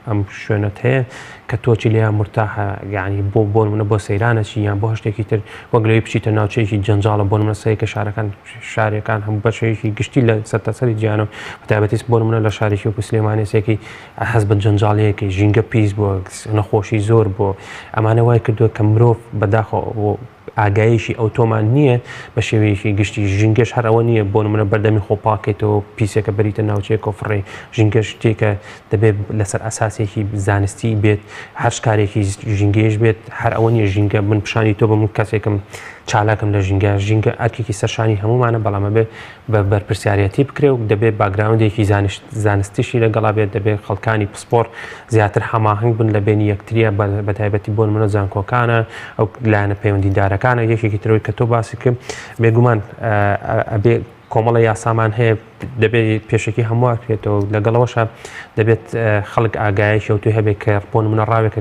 ئەم شوێنت هەیە کە تۆچی لێیان مرتاحە یعنی بۆ منە بۆ سەیرانەچی یان بۆ هەشتێکی تر وەگلەوەی بچیتە ناوچەیەکی جەنجاڵە بۆ منە سەیەکە شارەکان هەموو بەشەیەکی گشتی لە سەرتاسەری گیانە بەتایبەتیش بۆ منە لە شارێکی وەکو سلێمانێسێکی حەز بە جەنجاڵەیەکی ژینگە پیس بۆ نەخۆشی زۆر بۆ ئەمانە وای کردووە کە مرۆڤ بەداخەوە ئاگایشی ئەوتۆمان نییە بە شێوەیەکی گشتی ژینگەش هەر ئەوە نییە بۆ منە بەردەمی خۆپاکێتەوە پیسێکە بەریتە ناوچەیەک و فڕێ ژینگەش شتێکە دەبێت لەسەر ئەساسێکی زانستی بێت هەر شکارێکی ژینگەیش بێت هەر ئەوە نیە ژینگە من پیشانی تۆ بە من کەسێکم چالاکم لە ژینگە ئەرکێکی سەرشانی هەمومانە بەڵامە بێت بە بەرپرسیارەتی بکرێ و دەبێت باگراوندێکی زانستیشی لەگەڵا بێت دەبێت خەڵکانی پسپۆر زیاتر هەماهنگ بن لە بینی یەکتریە بەتایبەتی بۆ منە زانکۆکانە ئەو لایەنە پەیوەندیدارەکانە یەکێکی ترەوەی کە تۆ باسی کرد بێگومان ئەبێ کۆمەڵە یاسامان هەیە دەبێت پێشێکی هەمووەکرێتەوە لەگەڵەوەشە دەبێت خەڵک ئاگایشی و توی هەبێت کە بۆ منە ڕاوێکە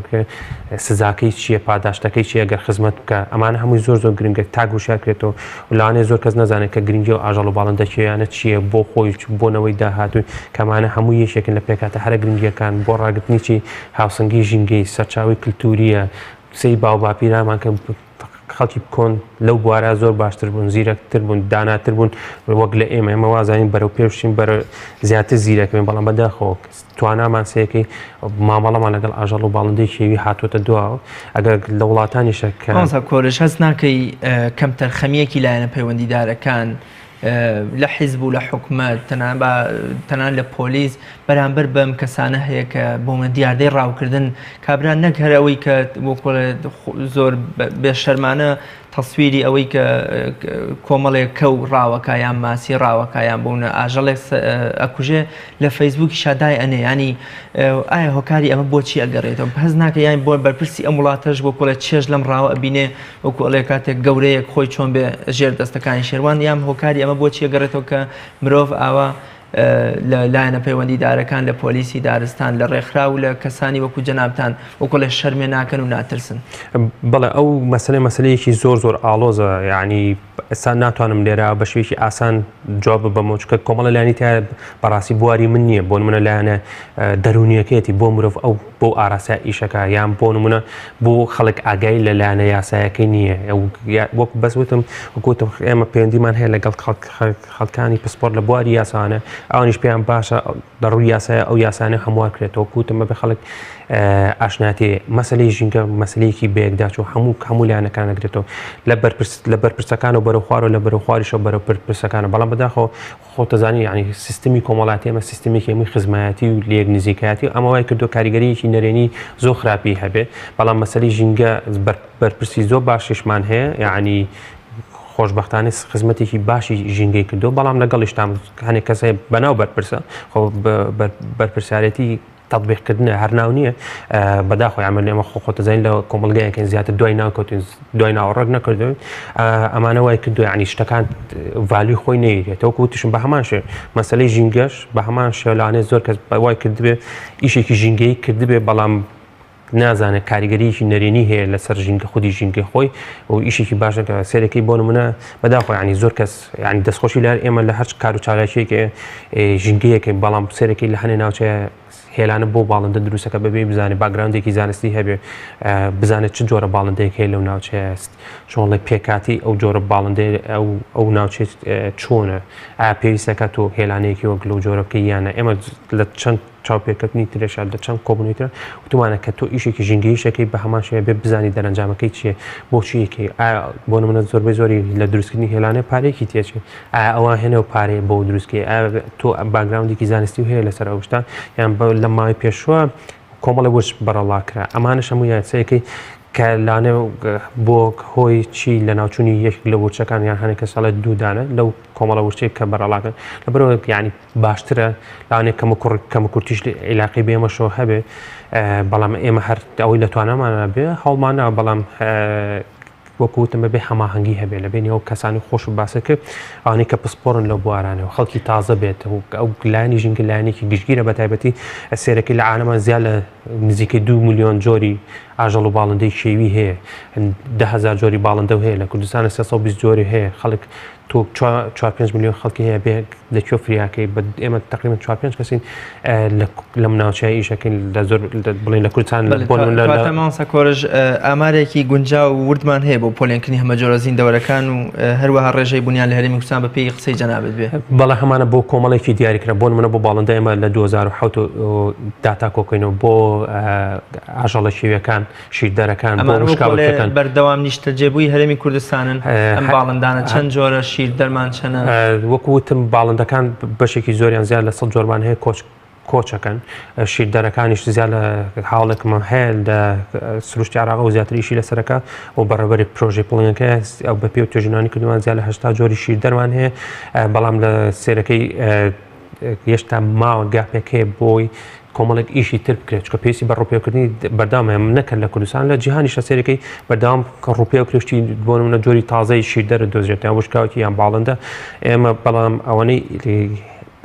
سزاکەی چییە پاداشتەکەی چیە گەر خزمەت بکە ئەمانە هەمووی زۆر گرنگە تاگوشاکرێتەوە و لاانێ زۆر کەس نەزانێت کە گرنگی و ئاژەڵ و باڵندەکییانە چییە بۆ خۆی بۆنەوەی داهاتووی کەمانە هەموو یەشێکن لە پێکاتە هەرە گرنگیەکان بۆ ڕاگرتنیی هاوسنگی ژینگەی سەرچاوی کللتوریە سی باو باپیرامان کە خەڵکی بکۆن لەو بوارە زۆر باشتر بوون زیرەکتر بوون داناتر بوون وەک لە ئێمە وازانین بەرەو پێشین بەرە زیاتر زیرەکەین بەڵام بەداخەوە توانامان سەیەکەی مامەڵەمان لەگەڵ ئاژەڵ و باڵندەی شێوی هاتوۆتە دواوە ئەگەر لە وڵاتانیشە کە کۆرش هەست ناکەی کەم تەرخەمیەکی لایەنە پەیوەندیدارەکان لە حیزب و لە حکومەت تەنان لە پۆلیس بەرامبەر بەم کەسانە هەیە کە بۆ من دیاردەی ڕاوکردن کابرا نەک هەرەوەی کە زۆر بێشەرمانە تەسویری ئەوەی کە کۆمەڵێک کەو ڕاوەکە یان ماسی ڕاوەکە یان بوونە ئاژەڵێک ئەکوژێ لە فەیسبووکی شادای ئەنێ ینی ئایا هۆکاری ئەمە بۆچی ئەگەڕێتەوە هەز ناکە یان بۆ بەرپرسی ئەم وڵاتەش بۆ کۆڵێ چێژ لەم ڕاوە ئەبینێ وەکو ئەڵێ کاتێک گەورەیەک خۆی چۆن بێ ژێر دەستەکانی شێوان یان هۆکاری ئەمە بۆچی ئەگەڕێتەوە کە مرۆڤ ئاوا لە لایەنە پەیوەندیدارەکان لە پۆلیسی دارستان لە ڕێکخرا و لە کەسانی وەکو جەنابتان وەکو لە شەرمێ ناکەن و ناترسن. بەڵێ ئەو مەسلەیەکی زۆر ئاڵۆزە یعنی ئێستا ناتوانم لێرە بە شێوەیەکی ئاسان جواب بەمە چکە کۆمەڵە لایانی تا بەڕاستی بواری من نییە بۆ نمونە لایەنە دەرونیەکەیەتی بۆ مرۆڤ ئەو بۆ ئاراسای ئیشەکە یان بۆ نمونە بۆ خەڵک ئاگای لە لایەنە یاسایەکەی نییە وەکو بەسوتم وەکوتم ئێمە پەیوەندیمان هەیە لەگەڵ خەڵکانی پسپۆرت لە بواری یاسانە ئەوانیش پێیان باشە دەڕووی یاسایە ئەو یاسانە هەموار کرێتەوە کوتمە بە خەڵک ئاشناتی مەسلەی ژینگە مەسلەیەکی بەیەکداچ و هەموو لایەنەکان نەگرێتەوە لە بەرپرسەکان و بەرەو خوار و لە بەرەو خواریشەوە بەرەو پرسەکانە بەڵام بەداخەوە خۆتەزانی ینی سیستمی کۆمەڵاتی ئەمە سیستمێکی هەمووی خزمایەتی و لێک نزیکایەتی ئەمە وای کردو کاریگەریەکی نەرێنی زۆر خراپی هەبێ بەڵام مەسلەی ژینگە بەرپرسی زۆر باشیشمان هەیە یعنی خۆشببختانە خزمەتێکی باشی ژینگەی کردو بەڵام لەگەڵیشتان هەنێک کەسێ بەناو بەرپرسە خۆ بەرپرسیارەتی تطبیقکردنە هەر ناو نییە بەداخۆی ئەمە ئێمە خۆتەزانین لە کۆمەلگایەکەن زیاتر دوای ناوکەوتین دوای ناوەڕێک نەکردوین ئەمانە وای کردو ینی شتەکان ڤالوی خۆی نەیرێتەوە کوتیشم بە هەمان شێ مەسلەی ژینگەش بە هەمان شێلانێ زۆر کەس وای کردبێ ئیشێکی ژینگەی کردبێ بەڵام نازانێت کاریگەریەکی نەرێنی هەیە لەسەر ژینگە خودی ژینگە خۆی و ئیشێکی باشەکە سێرەکەی بۆ نمونە بەداخۆ ینی زۆر کەس ینی دەستخۆشی لار ئێمە لە هەر کار و چالاکیەکە ژینگەیەکە بەڵام سێرەکەی لە هەنێ ناوچەیە هێلانە بۆ باڵندە دروستەکە بەبێ بزانێت باگراوندێکی زانستی هەبێ بزانێت چ جۆرە باڵندەیەک هەیە لەو ناوچەیە است چۆنڵی پێکاتی ئەو جۆرە باڵندێ ئەو ناوچێت چۆنە ئایا پێویستەکە تۆ هێلانەیەکی وەک لەو جۆرە بکەی یانە ئێمە لە چەند چاوپێکردنی ترێشە لە چەند کۆبنیتر وتمانە کە تۆ ئیشێکی ژینگەیشەکەی بە هەمان شێوە بێ بزانی دەرەنجامەکەی چیە بۆچیەکەی بۆ نمونە زۆربەی زۆری لە دروستکردنی هێلانە پارێکی تێچێت ئەوە هێنە و پارەیە بۆ دروستکەی تۆ باگراوندێکی زانستی و هەیە لەسەر ئەوشتان یان لە ماوەی پێشوە کۆمەڵە وش بەرەڵاکرا ئەمانە هەموو یاسەیەکەی کە لانێ بۆ هۆی چی لە ناوچوونی یەک لە وچەکان یان هەنێکە ساڵە دوودانە لەو کۆمەڵە وشەیە کە بەرەڵاکەن لەبەرەوە ینی باشترە لاانێ کەمە کورتیش عیلاقی بێمەشەوە هەبێ بەڵام ئێمە هەر ئەوەی لە توانەمانە بێ هەڵمانە بەڵام وەکوتم بەبێ هەماهەنگی هەبێ لە بینی ئەو کەسانی خۆش و باسە کرد ئەوانەی کە پسپۆرن لەو بوارانەوە خەڵکی تازە بێت ئەو لایانی ژینگە لایەنێکی گشتگیرە بە تایبەتی سێرەکەی لە عالەمە زیاد لە نزیکەی 2 میلیۆن جۆری ئاژەڵ و باڵندەی شێوی هەیە 10,000 جۆری باڵندە هەیە لە کوردستانە 320 جۆری هەیە خەڵک تۆ 4-5 میلیۆن خەڵکی هەیە بێ لەکوێ فریاکەی ئێمە تقریبا 4-5 کەسین لە مناوچای ئیشەکەین لە زۆر بڵین لە کوردستان مامۆستا کۆرژ ئامارێکی گونجا و وردمان هەیە بۆ پۆلێنکردنی هەمە جۆرە زیندەوەرەکان و هەروەها ڕێژەی بنیان لە هەرێمی کوردستان بە پێی قسەی جەنابەت بێ بەڵێ هەمانە بۆ کۆمەڵێکی دیاریکرا بۆ نمونە بۆ باڵندە ئێمە لە 2007 داتا کۆکەینەوە بۆ ئاژەڵە شێویەکان شیردەرەکان بەردەوام نیشتە جێبووی هەرێمی کوردستانن ئەم باڵندانە چەند جۆرە شیر دەرمان چەنە وەکوتم باڵندەکان بەشێکی زۆریان زیاد لە 100 جۆرمان هەیە کۆچەکەن شیردەرەکانیش زیاد لە هاوڵێکمان هەیە لە سروشتی عراق و زیاتریشی لەسەرەکە و بەڕێوەبەری پرۆژەی پڵنگەکە ئەو بە پێ و توێژینانی کردوان زیاد لە 80 جۆری شیردەرمان هەیە بەڵام لە سێرەکەی هێشتا ماوە گاپێکەیە بۆی کۆمەڵێک ئیشی تر بکرێت چکە پێویستی بە ڕوپێکردنی بەردەوام نەکرد لە کوردستان لە جیهانی شەسێرەکەی بەردەوام کە ڕوپێ و کرشتی بۆ نمونە جۆری تازەی شیردەرە دۆزرێت یان وشکاوکی یان باڵندە ئێمە بەڵام ئەوەنەی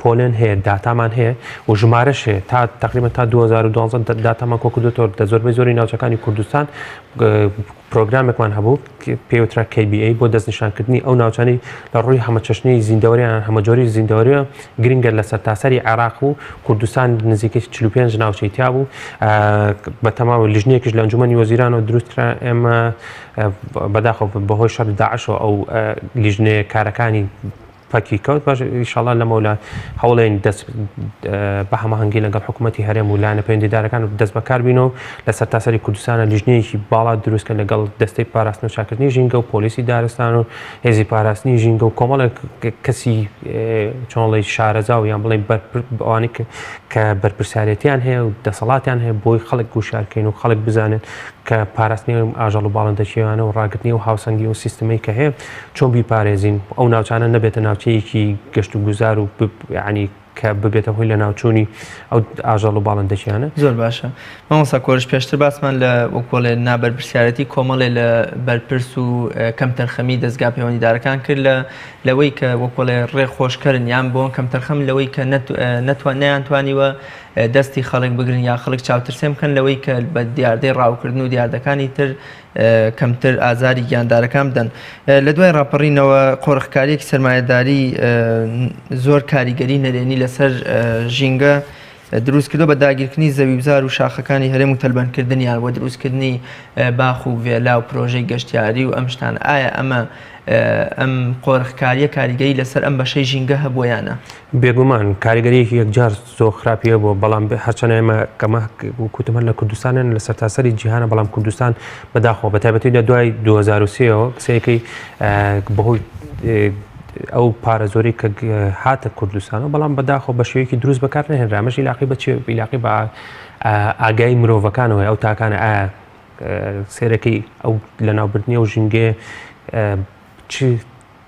پۆلێن هەیە داتامان هەیە و ژمارەش هەیە تا تقریبا تا 2012 داتامان کۆکردوتەوە لە زۆربەی زۆری ناوچەکانی کوردستان پرۆگرامێکمان هەبوو پێوترا KBA بۆ دەستنیشانکردنی ئەو ناوچانی لە ڕووی هەمەچەشنی زیندەوەریان هەمەجۆری زیندەوەریە گرنگە لە سەرتاسەری عێراق و کوردستان نزیکەی 45 ناوچەی تیا بوو بە تەماوی لیژنەیەکیش لە ئەنجومەنی وەزیرانەوە دروستکرا ئێمە بەداخەوە بەهۆی شەڕی داعشەوە ئەو لیژنەیە کارەکانی پەکی کەوت باش ئینشاڵڵا لەمەولا هەوڵێن دەست بە هەماهەنگی لەگەڵ حکوومەتی هەرێم و لایەنە پەیوەندیدارەکان دەست بەکاربینەوە لەسەر تاسەری کوردستانە لیژنەیەکی باڵا دروستکە لەگەڵ دەستەی پاراستن و چاکردنی ژینگە و پۆلیسی دارستان و هێزی پاراستنی ژینگە و کۆمەڵێک کەسی چۆنڵی شارەزا و یان بڵێ ئەوانەی کە بەرپرسیارەتیان هەیە و دەسەڵاتیان هەیە بۆی خەڵک گوشارکەین و خەڵک بزانن کە پاراستنی ئاژەڵ و باڵندەکیوانە و ڕاگررتنی و هاوسەنگی و سیستمی کە هەیە چۆن بیپارێزین ئەو ناوچانە نەبێتە ناوچەیەکی گەشت و گوزار و ینی کە ببێتە هۆی لە ناوچوونی ئەو ئاژەڵ و باڵندەکیانە. زۆر باشە مامۆستا کۆرش پێشتر باسمان لە وەکوڵێ نابەرپرسیارەتی کۆمەڵێ لە بەرپرس و کەم تەرخەمی دەستگا پەیوەندیدارەکان کرد لەوەی کە وەکوڵێ ڕێخۆشکردن یان بۆ کەم تەرخەم لەوەی کە نەیانتوانیوە دەستی خەڵک بگرن یا خەڵک چاوترسێ بکەن لەوەی کە بە دیاردەی ڕاوکردن و دیاردەکانی تر کەمتر ئازاری گیاندارەکان بدەن. لە دوای ڕاپەڕینەوە قۆڕخکاریەکی سەرمایەداری زۆر کاریگەری نەرێنی لەسەر ژینگە دروست کردو بە داگیرکردنی زەویبزار و شاخەکانی هەرێم و تەلبەنکردنیان بۆ دروستکردنی باخ و وێلا و پرۆژەی گەشتیاری و ئەم شتان ئایا ئەم قۆڕخکاریە کاریگەری لەسەر ئەم بەشەی ژینگە هەبوویانە؟ بێگومان کاریگەریەکی یەکجار زۆر خراپیە بۆ بەڵام هەرچەنە ئێمە کەمە کوتمە لە کوردستانن لە سەرتاسەری جیهانە بەڵام کوردستان بەداخۆ بە تایبەتی لە دوای 2023ەوە کسەیەکەی بەهۆی ئەو پارە زۆری کە هاتە کوردستانە بەڵام بەداخۆ بە شێوەیەکی دروست بەکار نەهێنرا ئەمەش عیلاقی بە عیلاقی بە ئاگای مرۆڤەکانەوەی ئەو تاکانە ئایا سێرەکەی ئەو لە ناوبردنی ئەو ژینگێ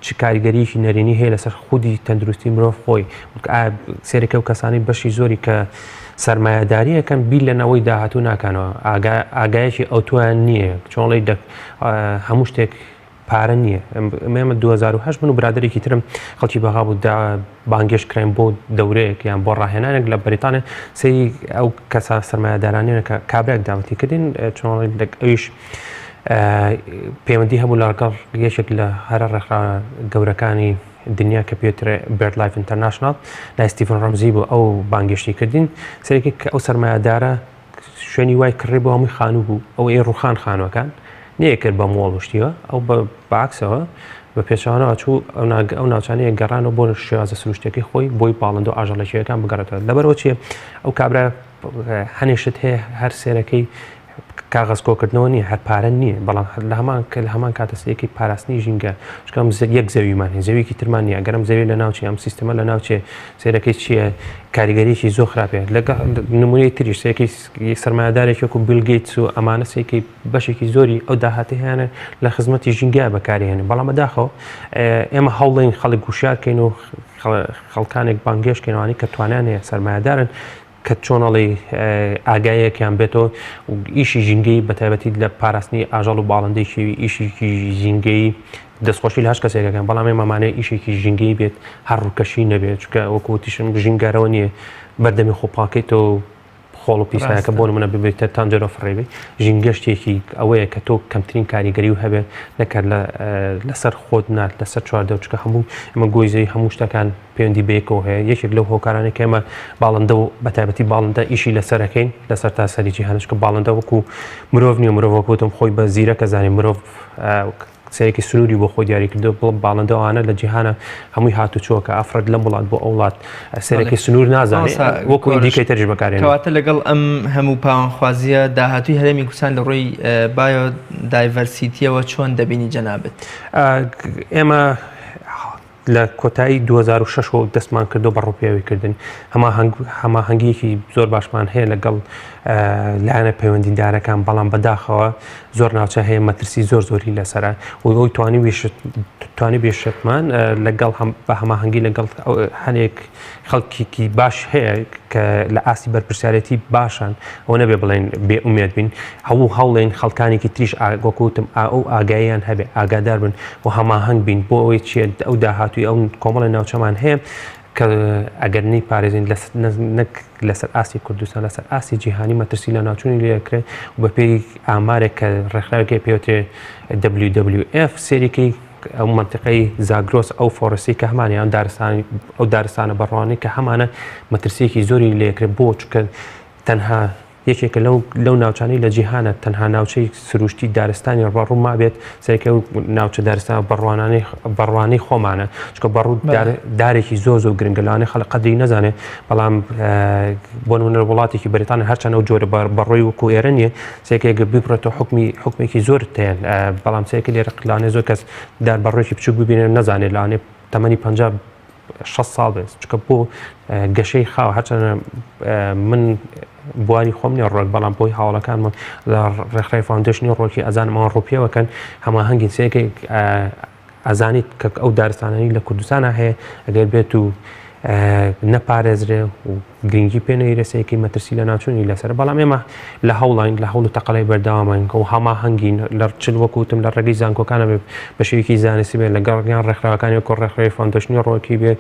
چ کاریگەریەکی نەرێنی هەیە لەسەر خودی تەندروستی مرۆڤ خۆی سێرەکە و کەسانی بەشی زۆری کە سەرمایەداریەکەن بیل لەنەوەی داهاتوو ناکانەوە ئاگایەکی ئەوتوان نییە چۆنڵی هەموو شتێک پارە نییە. ئێمە 2008 من و برادێکی ترم خەڵکی بەغا بوو بانگێش کراین بۆ دەورەیەک یان بۆ ڕاهێنانێک لە بەریتانە سەی ئەو کەسا سەرمایەدارانیە کە کابراێک داوەتی کردین چۆنڵی ئەویش پەیوەندی هەبوو لەگەڵ یەکێک لە هەرە ڕێکخراوە گەورەکانی دنیا کە پێوترێ BirdLife International لای ستیفن ڕەمزی بوو ئەو بانگێشتی کردین سەرێکی کە ئەو سەرمایەدارە شوێنی وای کڕێ بۆ هەمووی خانوو بوو ئەو ڕوخان خانوەکان نەیەکرد بە مۆڵ شتیوە ئەو بەعکسەوە بە پێچوانەوە چوو ئەو ناوچانەیە گەڕانەوە بۆ شێوازە سروشتێکی خۆی بۆی باڵند و ئاژەڵەکیەکان بگەڕێتەوە لەبەرەوە چیە ئەو کابرا هەنێشت هەیە هەر سێرەکەی کاغەز کۆکردنەوە نییە هەر پارە نییە بەڵام لە هەمان کاتەسەیەکی پاراستنی ژینگە شکەم یەک زەویمان هەیە زەویکی ترمان نییە گەرم زەوی لە ناوچی ئەم سیستەمە لە ناوچێ سێرەکەی چییە کاریگەریەکی زۆر خراپێ لەگە نمونەی تریش سێکی سەرمایەدارێکی وەکو بیل گەیتس و ئەمانە سێکی بەشێکی زۆری ئەو داهاتی هەیەە لە خزمەتی ژینگە بەکارهێنن بەڵام بەداخەوە ئێمە هەوڵین خەڵک گوشارکەین و خەڵکانێک بانگێشکەینەوانی کە توانیان هەیە سەرمایەدارن کە چۆنەڵی ئاگایەکیان بێتەوە و ئیشی ژینگەی بە تایبەتی لە پاراستنی ئاژەڵ و باڵندەیەکی ئیشێکی ژینگەی دەستخۆشی لە هەش کەسێکەکەن بەڵام ئێمەمانەیە ئیشێکی ژینگەی بێت هەر ڕووکەشی نەبێت چکە وەکوتیشم ژینگارەوە نییە بەردەمی خۆپاکەیتەوە خۆڵ و پیسایەکە بۆ منە ببێتە تانجەرۆ فڕێبی ژینگەشتێکی ئەوەیە کە تۆ کەمترین کاریگەری و هەبێت نەکرد لەسەر خۆت نات لەسەر چواردە چکە هەموو ئەمە گۆیزەی هەموو شتەکان پەیوەندی بەیەکەوە هەیە یەکێک لەو هۆکارانێک ئێمە باڵندە و بەتایبەتی باڵندە ئیشی لەسەرەکەین لەسەر تاسەری جیهانشکە باڵندە وەکو مرۆڤ نیە مرۆڤەکوتم خۆی بە زیرەکە زانێ مرۆڤ سەرێکی سنووری بۆ خۆی دیاریکردو بڵ باڵندەوانە لە جیهانە هەمووی هاتوچۆکە ئەفرەد لەم وڵات بۆ ئەوڵات سەرێکی سنوور نازانێت وەکو ئیندیکەیتەرش بەکارێنێت کەواتە لەگەڵ ئەم هەموو پاوانخوازیە داهاتووی هەرێمی کوردستان لە ڕۆی بایۆدایڤەرسیتیەوە چۆن دەبینی جەنابەت؟ ئێمە لە کۆتایی 2006 دەستمان کردو بە ڕووپێویکردن هەماهەنگیەکی زۆر باشمان هەیە لەگەڵ لایەنە پەیوەندیدارەکان بەڵام بەداخەوە زۆر ناوچە هەیە مەترسی زۆری لەسەرە و ئەوی توانی بێشتمان لەگەڵ بە هەماهەنگی لەگەڵ هەنێک خەڵکیکی باش هەیە کە لە ئاستی بەرپرسیارەتی باشن ئەوە نەبێ بڵێن بێئومێد بین هەموو هەوڵێن خەڵکانێکی تریش وەکوتم ئەو ئاگاییان هەبێ ئاگادار بن و هەماهەنگ بین بۆ ئەوەی چێت ئەو داهاتوی ئەو کۆمەڵی ناوچەمان هەیە کە ئەگەرنی پارێزین نەک لەسەر ئاسی کوردستان لەسەر ئاسی جیهانی مەترسی لە ناوچوونی لێکرێت و بە پێی ئامارێک کە ڕێکخراوێکی پێوترێ WWF سێریکەی ئەو منتیقەی زاگرۆس ئەو فۆرەسی کە هەمانە ئەو دارستانە بەڕوانی کە هەمانە مەترسیەکی زۆری لێکرێت بۆ چکە تەنها یەکێکە لەو ناوچانی لە جیهانە تەنها ناوچەی سروشتی دارستانی بەڕوو ما بێت سەرکە و ناوچە دارستان بەڕوانەی خۆمانە چکە بەڕوو دارێکی زۆ گرنگلانێ خەڵک قەدری نەزانێ بەڵام بۆ نمونە وڵاتێکی بەریتانیا هەرچەنە ئەو جۆرە بەڕۆی وەکو ئێرە نیە سێکێکە بپڕێتەوە حکمێکی زۆر تێن بەڵام سێکە لێرە قلانێ زۆر کەس دار بەڕۆیکی بچوک ببینێ نەزانێت لەوانێ تەمەنی 6 ساڵ بێت چکە بۆ گەشەی خاو هەرچەنە من بواری خۆم نیە ڕۆک بەڵام بۆی هاوڵەکانمە لە ڕێکخراوی فاوندیشنی ڕۆکی ئەزانمەوە ڕۆپیەوەکەن هەماهەنگی سێکێک ئەزانیت کە ئەو دارستانانی لە کوردستانە هەیە ئەگەر بێت و نەپارێزرێ و گرنگی پێنەویرە سەیەکی مەترسی لە ناوچوونی لەسەر بەڵام ئێمە لە هەوڵین لە هەوڵ و تەقەڵی بەردەوامین و هەماهەنگین لە چل وەکوتم لە ڕێگەی زانکۆکانە بە شێوەیەکی زانستی بێت لەگەڵیان ڕێکخراوەکانی وەکو ڕێکخراوی فاوندیشنی ڕۆکی بێ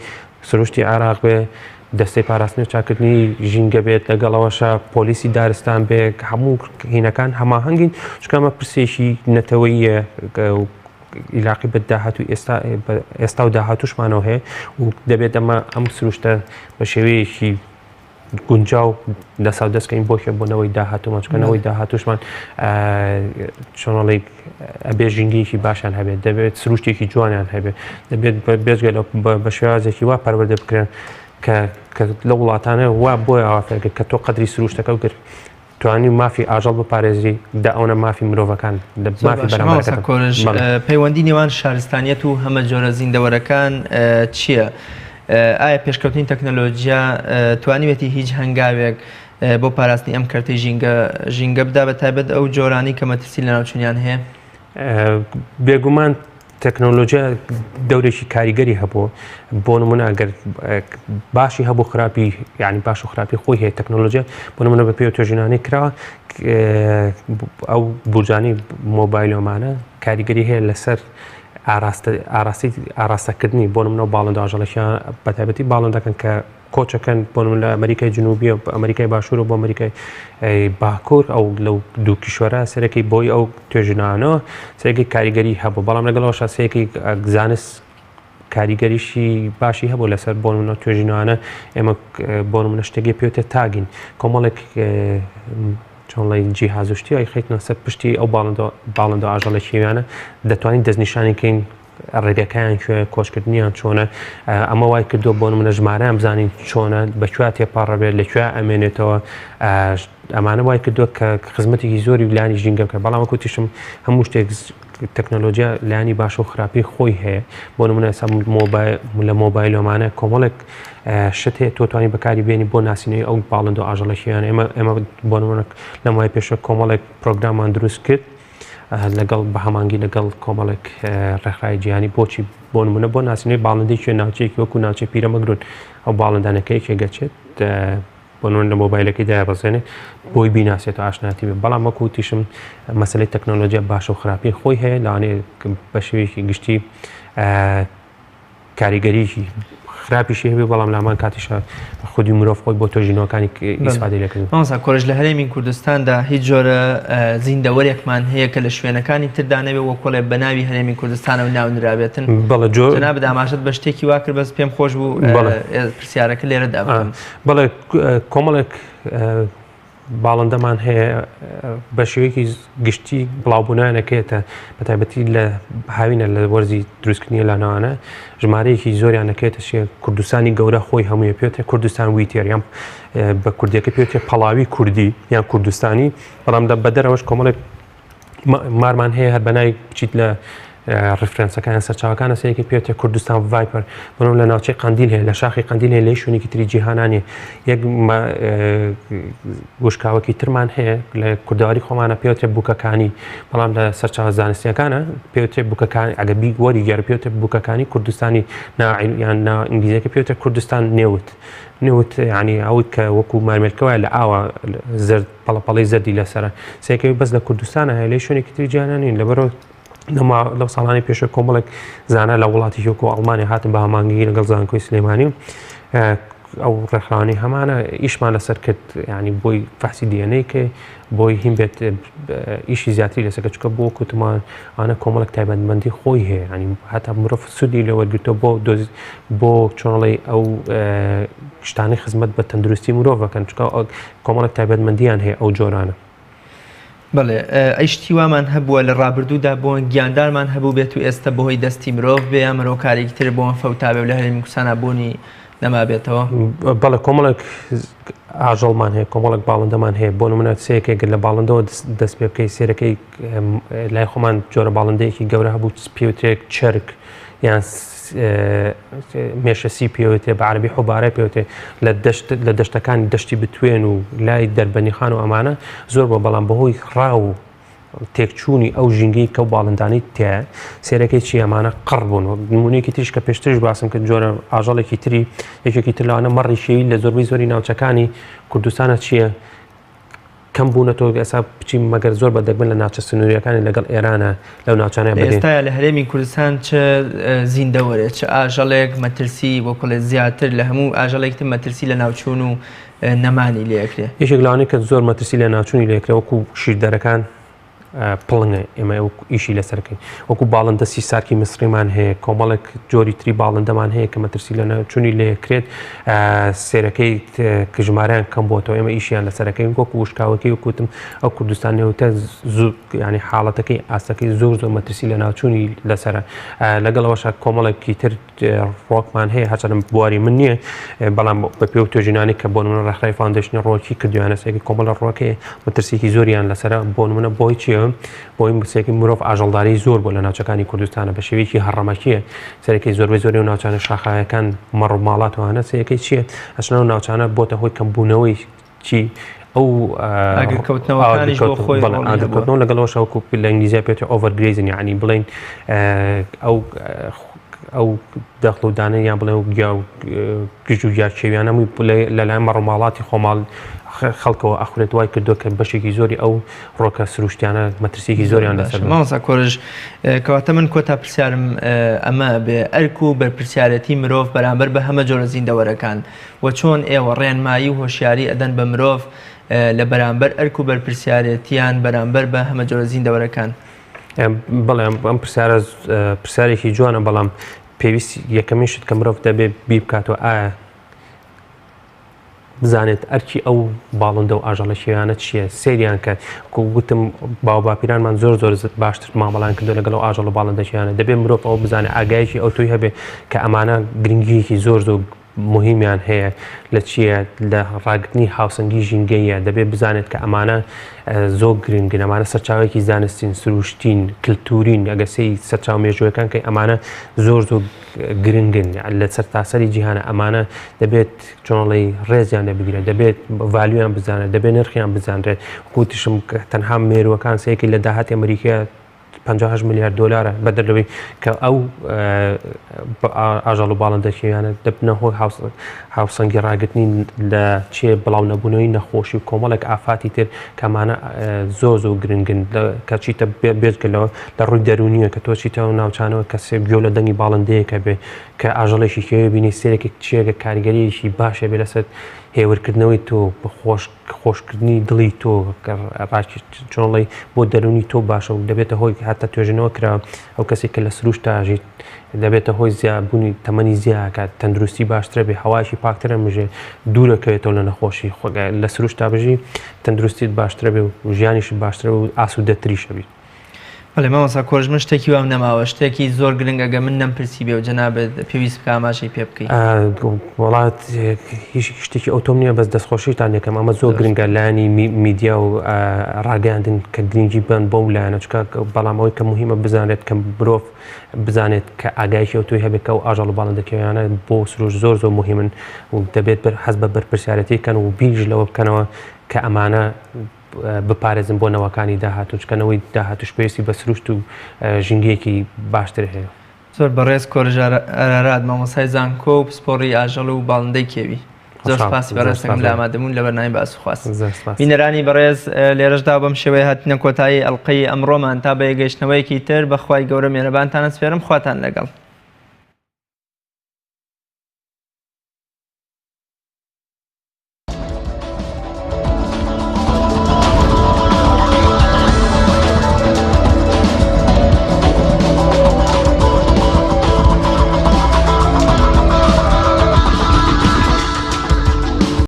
سروشتی عێراق بێ دەستەی پاراستنی چاکردنی ژینگە بێت لەگەڵەوەشە پۆلیسی دارستان بێ هەموو هینەکان هەماهەنگین چکەمە پرسێکی نەتەوەیە علاقی بە داهاتوو ئێستا و داهاتووشمانەوە هەیە و دەبێت ئەم سروشتە بە شێوەیەکی گونجاو دەسا دەستکەین بۆ بۆنەوەی داهاتوومان چکەنەوەی داهاتووشمان چۆنەڵی ئەبێ ژینگەیەکی باشیان هەبێت دەبێت سروشتێکی جوانیان هەبێت دەبێت بێزگەل بە شێوازێکی وا پەروەردە بکرێن کە لە وڵاتانە وا بۆی ئاوافێگە کە تۆ قەدری سروشتەکە و کرد توانی مافی ئاژەڵ بپارێزی دا ئەوە مافی مرۆڤەکان مافی کۆرژ پەیوەندی نێوان شارستانیەت و هەمە جۆرە زیندەوەرەکان چییە؟ ئایا پێشکەوتنی تەکنەلۆژیا توانیوێتی هیچ هەنگاوێک بۆ پاراستنی ئەم کەرتەی ژینگە بدا بە تایبەت ئەو جۆرانی کە مەترسی لە ناوچوونیان هەیە؟ بێگومان تەکنۆلۆژیا دەورێکی کاریگەری هەبوو بۆ نمونە ئەگەر باشی هەبوو خراپی یعنی باش و خراپی خۆی هەیە تەکنۆلۆژیا بۆ نمونە بە پێ توێژینانی کراوە ئەو بورجانی مۆبایلۆمانە کاریگەری هەیە لەسەر ئاراستەکردنی بۆ نمونە باڵند ئاژەڵەکیان بەتایبەتی باڵندەکەن کە کۆچەکەن بۆ لە ئەمریکای جنوبی و ئەمریکای باشوور و بۆ ئەمریکای باکوور ئەو لەو دوو کیشوەرە سەرەکی بۆی ئەو توێژینانەوە سەرەکی کاریگەری هەبوو بەڵام لەگەڵەوە شاسەیەکی زانست کاریگەریشی باشی هەبوو لەسەر بۆ نمونە توێژینانە ئێمە بۆ نمونە شتێکی پێوتە تاگین کۆمەڵێک چۆنڵی جیهازوشتی خیتنە سەر پشتی ئەو باڵندە ئاژەڵە کێویانە دەتوانین دەستنیشانیکەین ڕێگەکەیان کوێ کۆچکردنیان چۆنە ئەمە وای کردو بۆ نمونە ژمارەیان بزانین چۆنە بەکوێ تێپاڕەبێت لەکوێ ئەمێنێتەوە ئەمانە وای کردووە کە خزمەتێکی زۆری لانی ژینگە بکە بەڵام وەکوتیشم هەموو شتێک تەکنەلۆژیا لایانی باش و خراپی خۆی هەیە بۆ نمونە لە مۆبایلۆمانە کۆمەڵێک شت هەیە تۆ توانی بەکاری بێنی بۆ ناسینەوەی ئەو باڵند و ئاژەڵەکییان ئێمە بۆ نمونە لەمای پێشە کۆمەڵێک پرۆگرامان دروست کرد لەگەڵ بە هەمانگی لەگەڵ کۆمەڵێک ڕێکخراوی جیهانی بۆچی بۆ نمونە بۆ ناسینەوەی باڵندی کوێ ناوچەیەکی وەکو ناوچەی پیرەمەگرون ئەو باڵندانەکەی کێگەچێت بۆ نمونە لە مۆبایلەکەی دایبەزێنێ بۆی بیناسێت و ئاشناتی بێت بەڵام وەکو تیشم مەسەلەی تەکنۆلۆژیا باش و خراپی خۆی هەیە لەوانەیە بە شێوەیەکی گشتی کاریگەریی خراپیشی هەبێ بەڵام لامان کاتیشە خودی مرۆڤ خۆی بۆ تۆژینەوەکانی ئیسفادەی لەکردن. مامۆستا کۆرژ لە هەرێمی کوردستاندا هیچ جۆرە زیندەوەرێکمان هەیە کە لە شوێنەکانی تردا نەبێ وەکۆڵێ بە ناوی هەرێمی کوردستانە و ناونرابێتن جەناب داماشت بە شتێکی وا کرد بەس پێم خۆش بوو پرسیارەکە لێرەدا بکەم. بەڵێ کۆمەڵێک باڵندەمان هەیە بە شێوەیەکی گشتی بڵاوبوونیانەکەیتە بەتایبەتی لە هاوینە لە وەرزی دروستکردنی لانەوانە ژمارەیەکی زۆریانەکەیتە شێ کوردستانی گەورە خۆی هەموویە پێوتە کوردستان ویتێر یان بە کوردیەکە پێوتێ پەڵاوی کوردی یان کوردستانی بەڵام بە دەرەوەش کۆمەڵێک مارمان هەیە هەر بەناوی بچیت لە ڕفرەنسەکان سەرچاوەکانە سەیەکی پێوتە کوردستان ڤایپەر بۆنم لە ناوچەی قەندیل هەیە لە شاخی قەندیل هەیە لەی شوێنێکی تری جیهانانیە یەک وشکاوەکی ترمان هەیە لە کوردەواری خۆمانە پێوتێ بووکەکانی بەڵام لە سەرچاوە زانستیەکانە پێوتێ بووکەکانی ئەگەبی وەری گەرە پێوتێ بووکەکانی کوردستانی یان ئینگلیزیەکە پێوتە کوردستان نێوت ینی ئەوت کە وەکو مارمێرکەوە لە ئاوە زرد پەڵەپەڵی زەردی لەسرە سێکەوی بەس لە کوردستانە هەیە لەی شوێنێکی تری جیهانانین لەبەرەوە لەو ساڵانی پێشە کۆمەڵێک زانە لە وڵاتی وەکو ئەڵمانیا هاتن بە هەمانگی لەگەڵ زانکۆی سلێمانی ئەو ڕێکخراوانەی هەمانە ئیشمان لەسەر کرد ینی بۆی فەحسی دیێنەیەکە بۆی هیم بێت ئیشی زیاتری لەسەکە چکە بۆ کوتمان ئانە کۆمەڵک تایبەتمەندی خۆی هەیە ینی هەتا مرۆڤ سوودی لەوەرگرتەوە بۆ چۆنڵی ئەو شتانی خزمەت بە تەندروستی مرۆڤەکەن چکە کۆمەڵک تایبەتمەندیان هەیە ئەو جۆرانە. بەڵێ ئەیشتی وامان هەبووە لە ڕابردوودا بۆ گیاندارمان هەبوو بێت و ئێستا بەهۆی دەستی مرۆڤ بێ یا مرۆڤکارێکی تر بۆ فەوتابێ و لە هەرێمی کوردستانە بوونی نەما بێتەوە. بەڵێ کۆمەڵک ئاژەڵمان هەیە کۆمەڵک باڵندەمان هەیە بۆ نمونە سەیەکێک لە باڵندەوە دەست پێ بکەی سێرەکەی لای خۆمان جۆرە باڵندەیەکی گەورە هەبوو پێوترێک چرک یان مێشەسی پێوتێ بە عەرەبی حوبارە پێوتێ لە دەشتەکانی دەشتی بتوێن و لای دەربەنیخان و ئەمانە زۆر بۆ بەڵام بەهۆی ڕاو و تێکچوونی ئەو ژینگەی کە و باڵندانی تایە سێرەکەی چی ئەمانە قڕ بوون نمونەیەکی تریش کە پێشترش باسم کرد جۆرە ئاژەڵێکی تری یەکێکی تر لەوانە مەڕی شێوی لە زۆری ناوچەکانی کوردستانە چییە کەم بوونەتەوە ئێستا بچین مەگەر زۆر بە دەگمن لە ناوچە سنووریەکانی لەگەڵ ئێرانە لەو ناوچانەیە بەدەین. ئێستا لە هەرێمی کوردستان چ زیندەوەرێ چ ئاژەڵێک مەترسی وەکوڵێ زیاتر لە هەموو ئاژەڵێکتر مەترسی لە ناوچوون و نەمانی لێکرێ. یەکێک لەوانەیە کە زۆر مەترسی لە ناوچوونی لێکرێ وەکو شیردەرەکان پڵنگە ئێمە ئیشی لەسەرکەین وەکو باڵندە سیسارکی مسریمان هەیە کۆمەڵک جۆری تری باڵندەمان هەیە کە مەترسی لە ناوچوونی لێکرێت سێرەکەی کژمارەیان کەم بۆتەوە ئێمە ئیشیان لەسەرەکەین وەکو وشکاوەکەی وکوتم ئەو کوردستان نێوتە زوو ینی حاڵەتەکەی ئاستەکەی زۆر مەترسی لە ناوچوونی لەسرە لەگەڵەوەش کۆمەڵێکی تر ڕۆکمان هەیە هەچەندە بواری من نییە بەڵام بە پێ و توێژینانی کە بۆ نمونە ڕێکخراوی فاوندیشنی ڕۆکی کردویانە سێکی کۆمەڵە ڕۆکەیە مەترسێکی زۆریان لەسرە بۆ نمونە بۆی چیە بۆی مسێکی مرۆڤ ئاژەڵداری زۆر بۆ لە ناوچەکانی کوردستانە بە شێوەیەکی هەڕەمەکیە سەرەکی زۆری و ناوچانە شاخایەکان مەڕماڵاتەوەهانە سەیەکەی چییە ئەچنە و ناوچانە بۆتە هۆی کەمبوونەوەی چی ئەو ئاگرکەوتنەوە لەگەڵەوە شەوکو لە ئینگلیزی پێێتە ئۆڤەرگرێزن یعنی بڵین ئەو دەخڵودانە یان بڵێ و گیا و گژ و گیاکێویانە لەلایەن مەڕماڵاتی خۆماڵ خەڵکەوە ئەخورێت وای کردو کە بەشێکی زۆری ئەو ڕۆکە سروشتیانە مەترسیێکی زۆریان لەسەر مامۆستا کۆرژ کەواتە من کۆتا پرسیارم ئەمە بێ ئەرک و بەرپرسیارەتی مرۆڤ بەرامبەر بە هەمە جۆرە زیندەوەرەکان و چۆن ئێوە ڕێنمایی و هۆشیاری ئەدەن بە مرۆڤ لە بەرامبەر ئەرک و بەرپرسیارەتیان بەرامبەر بە هەمە جۆرە زیندەوەرەکان. بەڵێ ئەم پرسیارێکی جوانە بەڵام پێویست یەکەمیشت کە مرۆڤ دەبێت بی بکاتەوە ئایا بزانێت ئەرکی ئەو باڵندە و ئاژەڵە شێوانە چییە سریان کە گوتم باوباپیرانمان زۆر باشتر مامەڵان کردو لەگەڵ ئەو ئاژەڵ و باڵندە شێوانە دەبێت مرۆڤ ئەو بزانێت ئاگایشی ئەو توی هەبێ کە ئەمانە گرنگیەکی زۆر مهمیان هەیە لە چییە لە ڕاگرتنی هاوسەنگی ژینگەیە دەبێت بزانێت کە ئەمانە زۆر گرنگن ئەمانە سەرچاوێکی زانستین سروشتین کللتورین ئەگەسی سەرچاو مێژوەکان کە ئەمانە زۆر گرنگن لە سەرتاسەری جیهانە ئەمانە دەبێت چۆنڵی ڕێزیان لێبگرێت دەبێت ڤالیویان بزانێت دەبێت نرخیان بزانرێت کوتیشم تەنها مێروەکان سەیەکی لە داهاتی ئەمریکا 58 میلیارد دلارە بەدەرەوەی کە ئەو ئاژەڵ و باڵندەکییانە دەبنە هۆی هاوسەنگی ڕاگرتنی لە چێ بڵاو نەبوونەوەی نەخۆشی و کۆمەڵێک ئافاتی تر کەمانە زۆر گرنگن کە چیتە بێتگەلەوە لە ڕووی دەرونیە کە تۆ چیتەوە ناوچانەوە کە سێبگیۆ لە دەنگی باڵندەیەکە بێ کە ئاژەڵێکی کێوێ بینی سێرێکی چیەکە کاریگەریەکی باشە بێ لەسەر هێورکردنەوەی تۆ خۆشکردنی دڵی تۆ چۆنڵی بۆ دەرونی تۆ باشە و دەبێتە هۆی هاتە توێژنەوە کرا ئەو کەسێک کە لە سروشت ئاژیت دەبێتە هۆی زیابوونی تەمەنی زیاکات تەندروستی باشترە بێ هەواشی پاکترە مژێ دوورەکەوێتەوە لە نەخۆشی لە سروشتا بژی تەندروستیت باشترە بێ و ژیانیش باشترە و ئاسوودەتریشە بیت. بەڵێ مامۆستا کۆرژ من شتێکی وام نەماوە شتێکی زۆر گرنگەگە من نەمپرسی بێ و جەنابێت پێویست بکە ئاماژەی پێ بکەیت. وڵات هیچ شتێکی ئەوتۆم نییە بەس دەستخۆشیتان یەکەم ئەمە زۆر گرنگە لایانی میدیا و ڕاگەاندن کە گرنگی بن بۆ لایەنە چکە بەڵامەوەی کە مهمە بزانێت کە مرۆڤ بزانێت کە ئاگایشی ئەو توی هەبێت کە و ئاژەڵ و باڵندەکییانە بۆ سروش زۆر مهمن و دەبێت حەز بە بەرپرسیارەتیکەن و بیرژ لەوە بکەنەوە کە ئەمانە بپارێزم بۆ نەوەکانی داهاتوو چکەنەوەی داهاتوش پێویستی بە سروشت و ژینگەیەکی باشتر هەیە. زۆر بەڕێز کۆرژ ئارارات مامۆستای زانکۆ و پسپۆڕی ئاژەڵ و باڵندەی کێوی زۆر سپاسی بەڕێستەکەم لە ئامادەبوون لە بەرنامەی باس و خواست. بینەرانی بەڕێز لێرەشدا بەم شێوەیە هاتنە کۆتایی ئەڵقەی ئەمڕۆمان تا بە یەگەیشتنەوەیەکی تر بەخوای گەورە مێرەبانتانە سپێرم خواتان لەگەڵ.